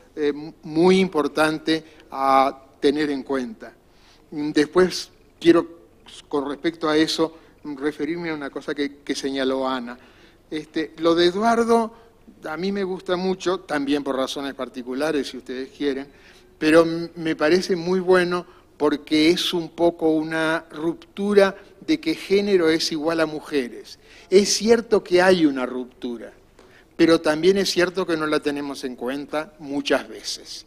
muy importante a tener en cuenta. Después quiero, con respecto a eso, referirme a una cosa que señaló Ana. Lo de Eduardo a mí me gusta mucho, también por razones particulares, si ustedes quieren, pero me parece muy bueno porque es un poco una ruptura de que género es igual a mujeres. Es cierto que hay una ruptura, pero también es cierto que no la tenemos en cuenta muchas veces.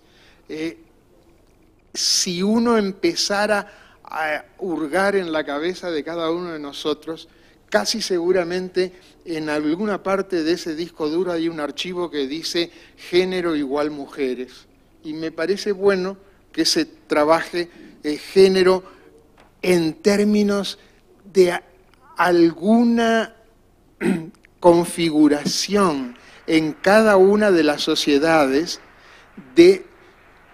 Si uno empezara a hurgar en la cabeza de cada uno de nosotros, casi seguramente en alguna parte de ese disco duro hay un archivo que dice género igual mujeres. Y me parece bueno que se trabaje género en términos de alguna configuración en cada una de las sociedades de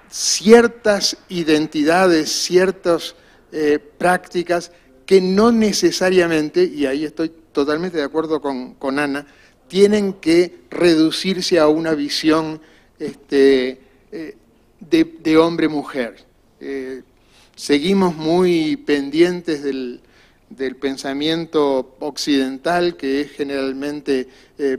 ciertas identidades, ciertas prácticas que no necesariamente, y ahí estoy totalmente de acuerdo con Ana, tienen que reducirse a una visión de hombre-mujer. seguimos muy pendientes del pensamiento occidental, que es generalmente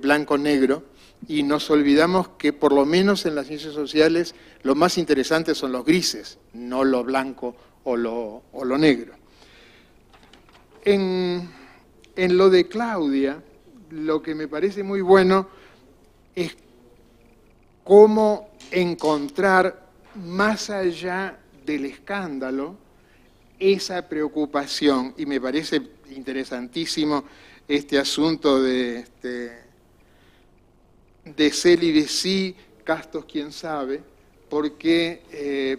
blanco-negro, y nos olvidamos que por lo menos en las ciencias sociales lo más interesante son los grises, no lo blanco o lo negro. En lo de Claudia, lo que me parece muy bueno es cómo encontrar más allá del escándalo esa preocupación, y me parece interesantísimo este asunto de Célibe sí, castos quién sabe, porque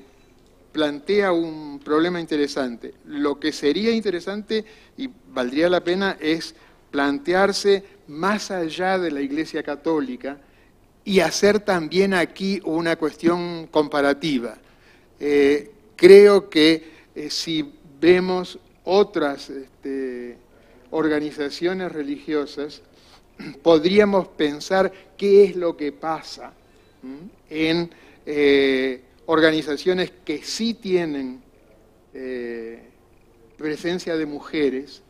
plantea un problema interesante. Lo que sería interesante y valdría la pena es plantearse más allá de la Iglesia Católica y hacer también aquí una cuestión comparativa. Creo que si vemos otras organizaciones religiosas, podríamos pensar qué es lo que pasa en organizaciones que sí tienen presencia de mujeres,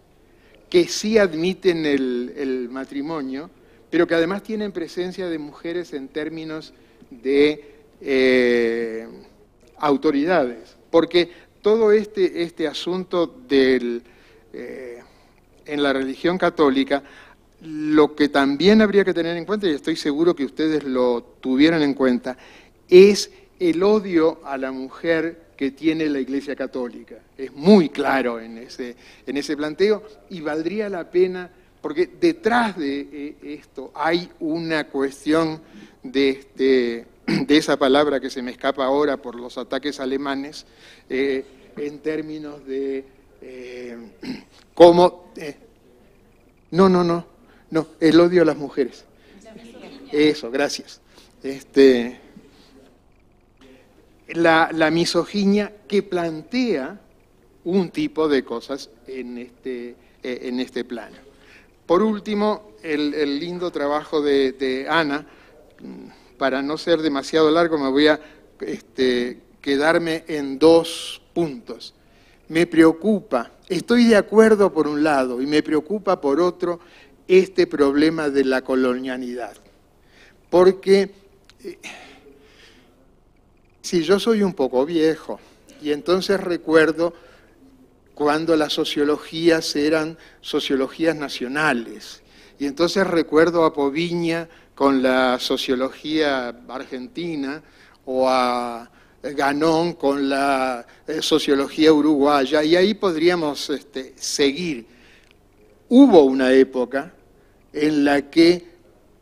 que sí admiten el matrimonio, pero que además tienen presencia de mujeres en términos de autoridades. Porque todo este asunto en la religión católica, lo que también habría que tener en cuenta, y estoy seguro que ustedes lo tuvieron en cuenta, es el odio a la mujer que tiene la Iglesia Católica. Es muy claro en ese planteo, y valdría la pena, porque detrás de esto hay una cuestión de esa palabra que se me escapa ahora por los ataques alemanes, en términos de cómo... No, el odio a las mujeres. Eso, gracias. La misoginia que plantea un tipo de cosas en este plano. Por último, el lindo trabajo de Ana. Para no ser demasiado largo, me voy a quedarme en 2 puntos. Me preocupa, estoy de acuerdo por un lado, y me preocupa por otro, este problema de la colonialidad. Porque si yo soy un poco viejo, y entonces recuerdo cuando las sociologías eran sociologías nacionales, y entonces recuerdo a Poviña con la sociología argentina, o a Ganón con la sociología uruguaya, y ahí podríamos seguir. Hubo una época en la que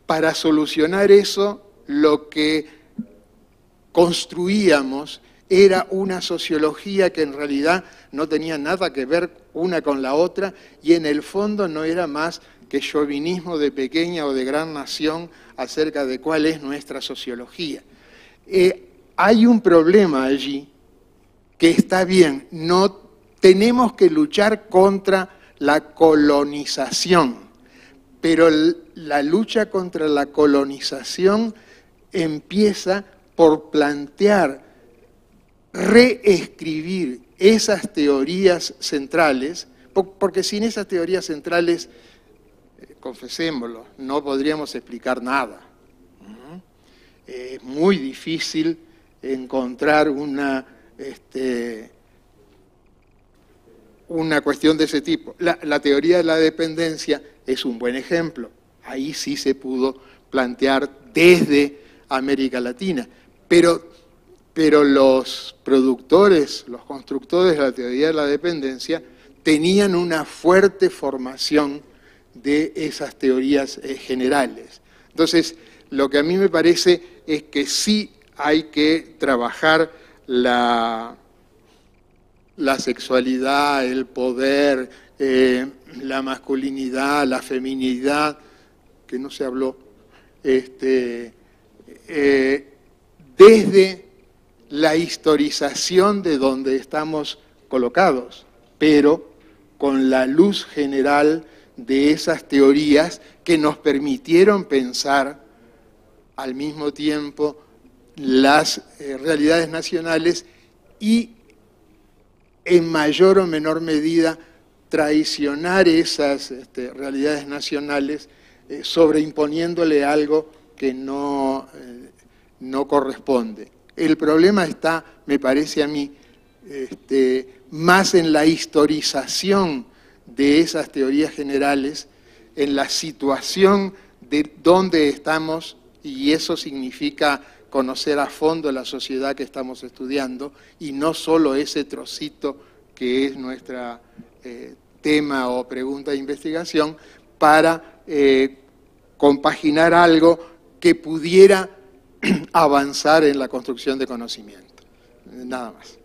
para solucionar eso lo que construíamos era una sociología que en realidad no tenía nada que ver una con la otra, y en el fondo no era más que chauvinismo de pequeña o de gran nación acerca de cuál es nuestra sociología. Hay un problema allí que está bien, no tenemos que luchar contra la colonización, pero la lucha contra la colonización empieza por plantear, reescribir esas teorías centrales, porque sin esas teorías centrales, confesémoslo, no podríamos explicar nada. Es muy difícil encontrar una cuestión de ese tipo. La teoría de la dependencia es un buen ejemplo. Ahí sí se pudo plantear desde América Latina. Pero los productores, los constructores de la teoría de la dependencia tenían una fuerte formación de esas teorías generales. Entonces, lo que a mí me parece es que sí hay que trabajar la sexualidad, el poder, la masculinidad, la feminidad, que no se habló, desde la historización de donde estamos colocados, pero con la luz general de esas teorías que nos permitieron pensar al mismo tiempo las realidades nacionales y en mayor o menor medida traicionar esas realidades nacionales, sobreimponiéndole algo que no corresponde. El problema está, me parece a mí, más en la historización de esas teorías generales, en la situación de dónde estamos, y eso significa conocer a fondo la sociedad que estamos estudiando, y no solo ese trocito que es nuestra tema o pregunta de investigación, para compaginar algo que pudiera avanzar en la construcción de conocimiento. Nada más.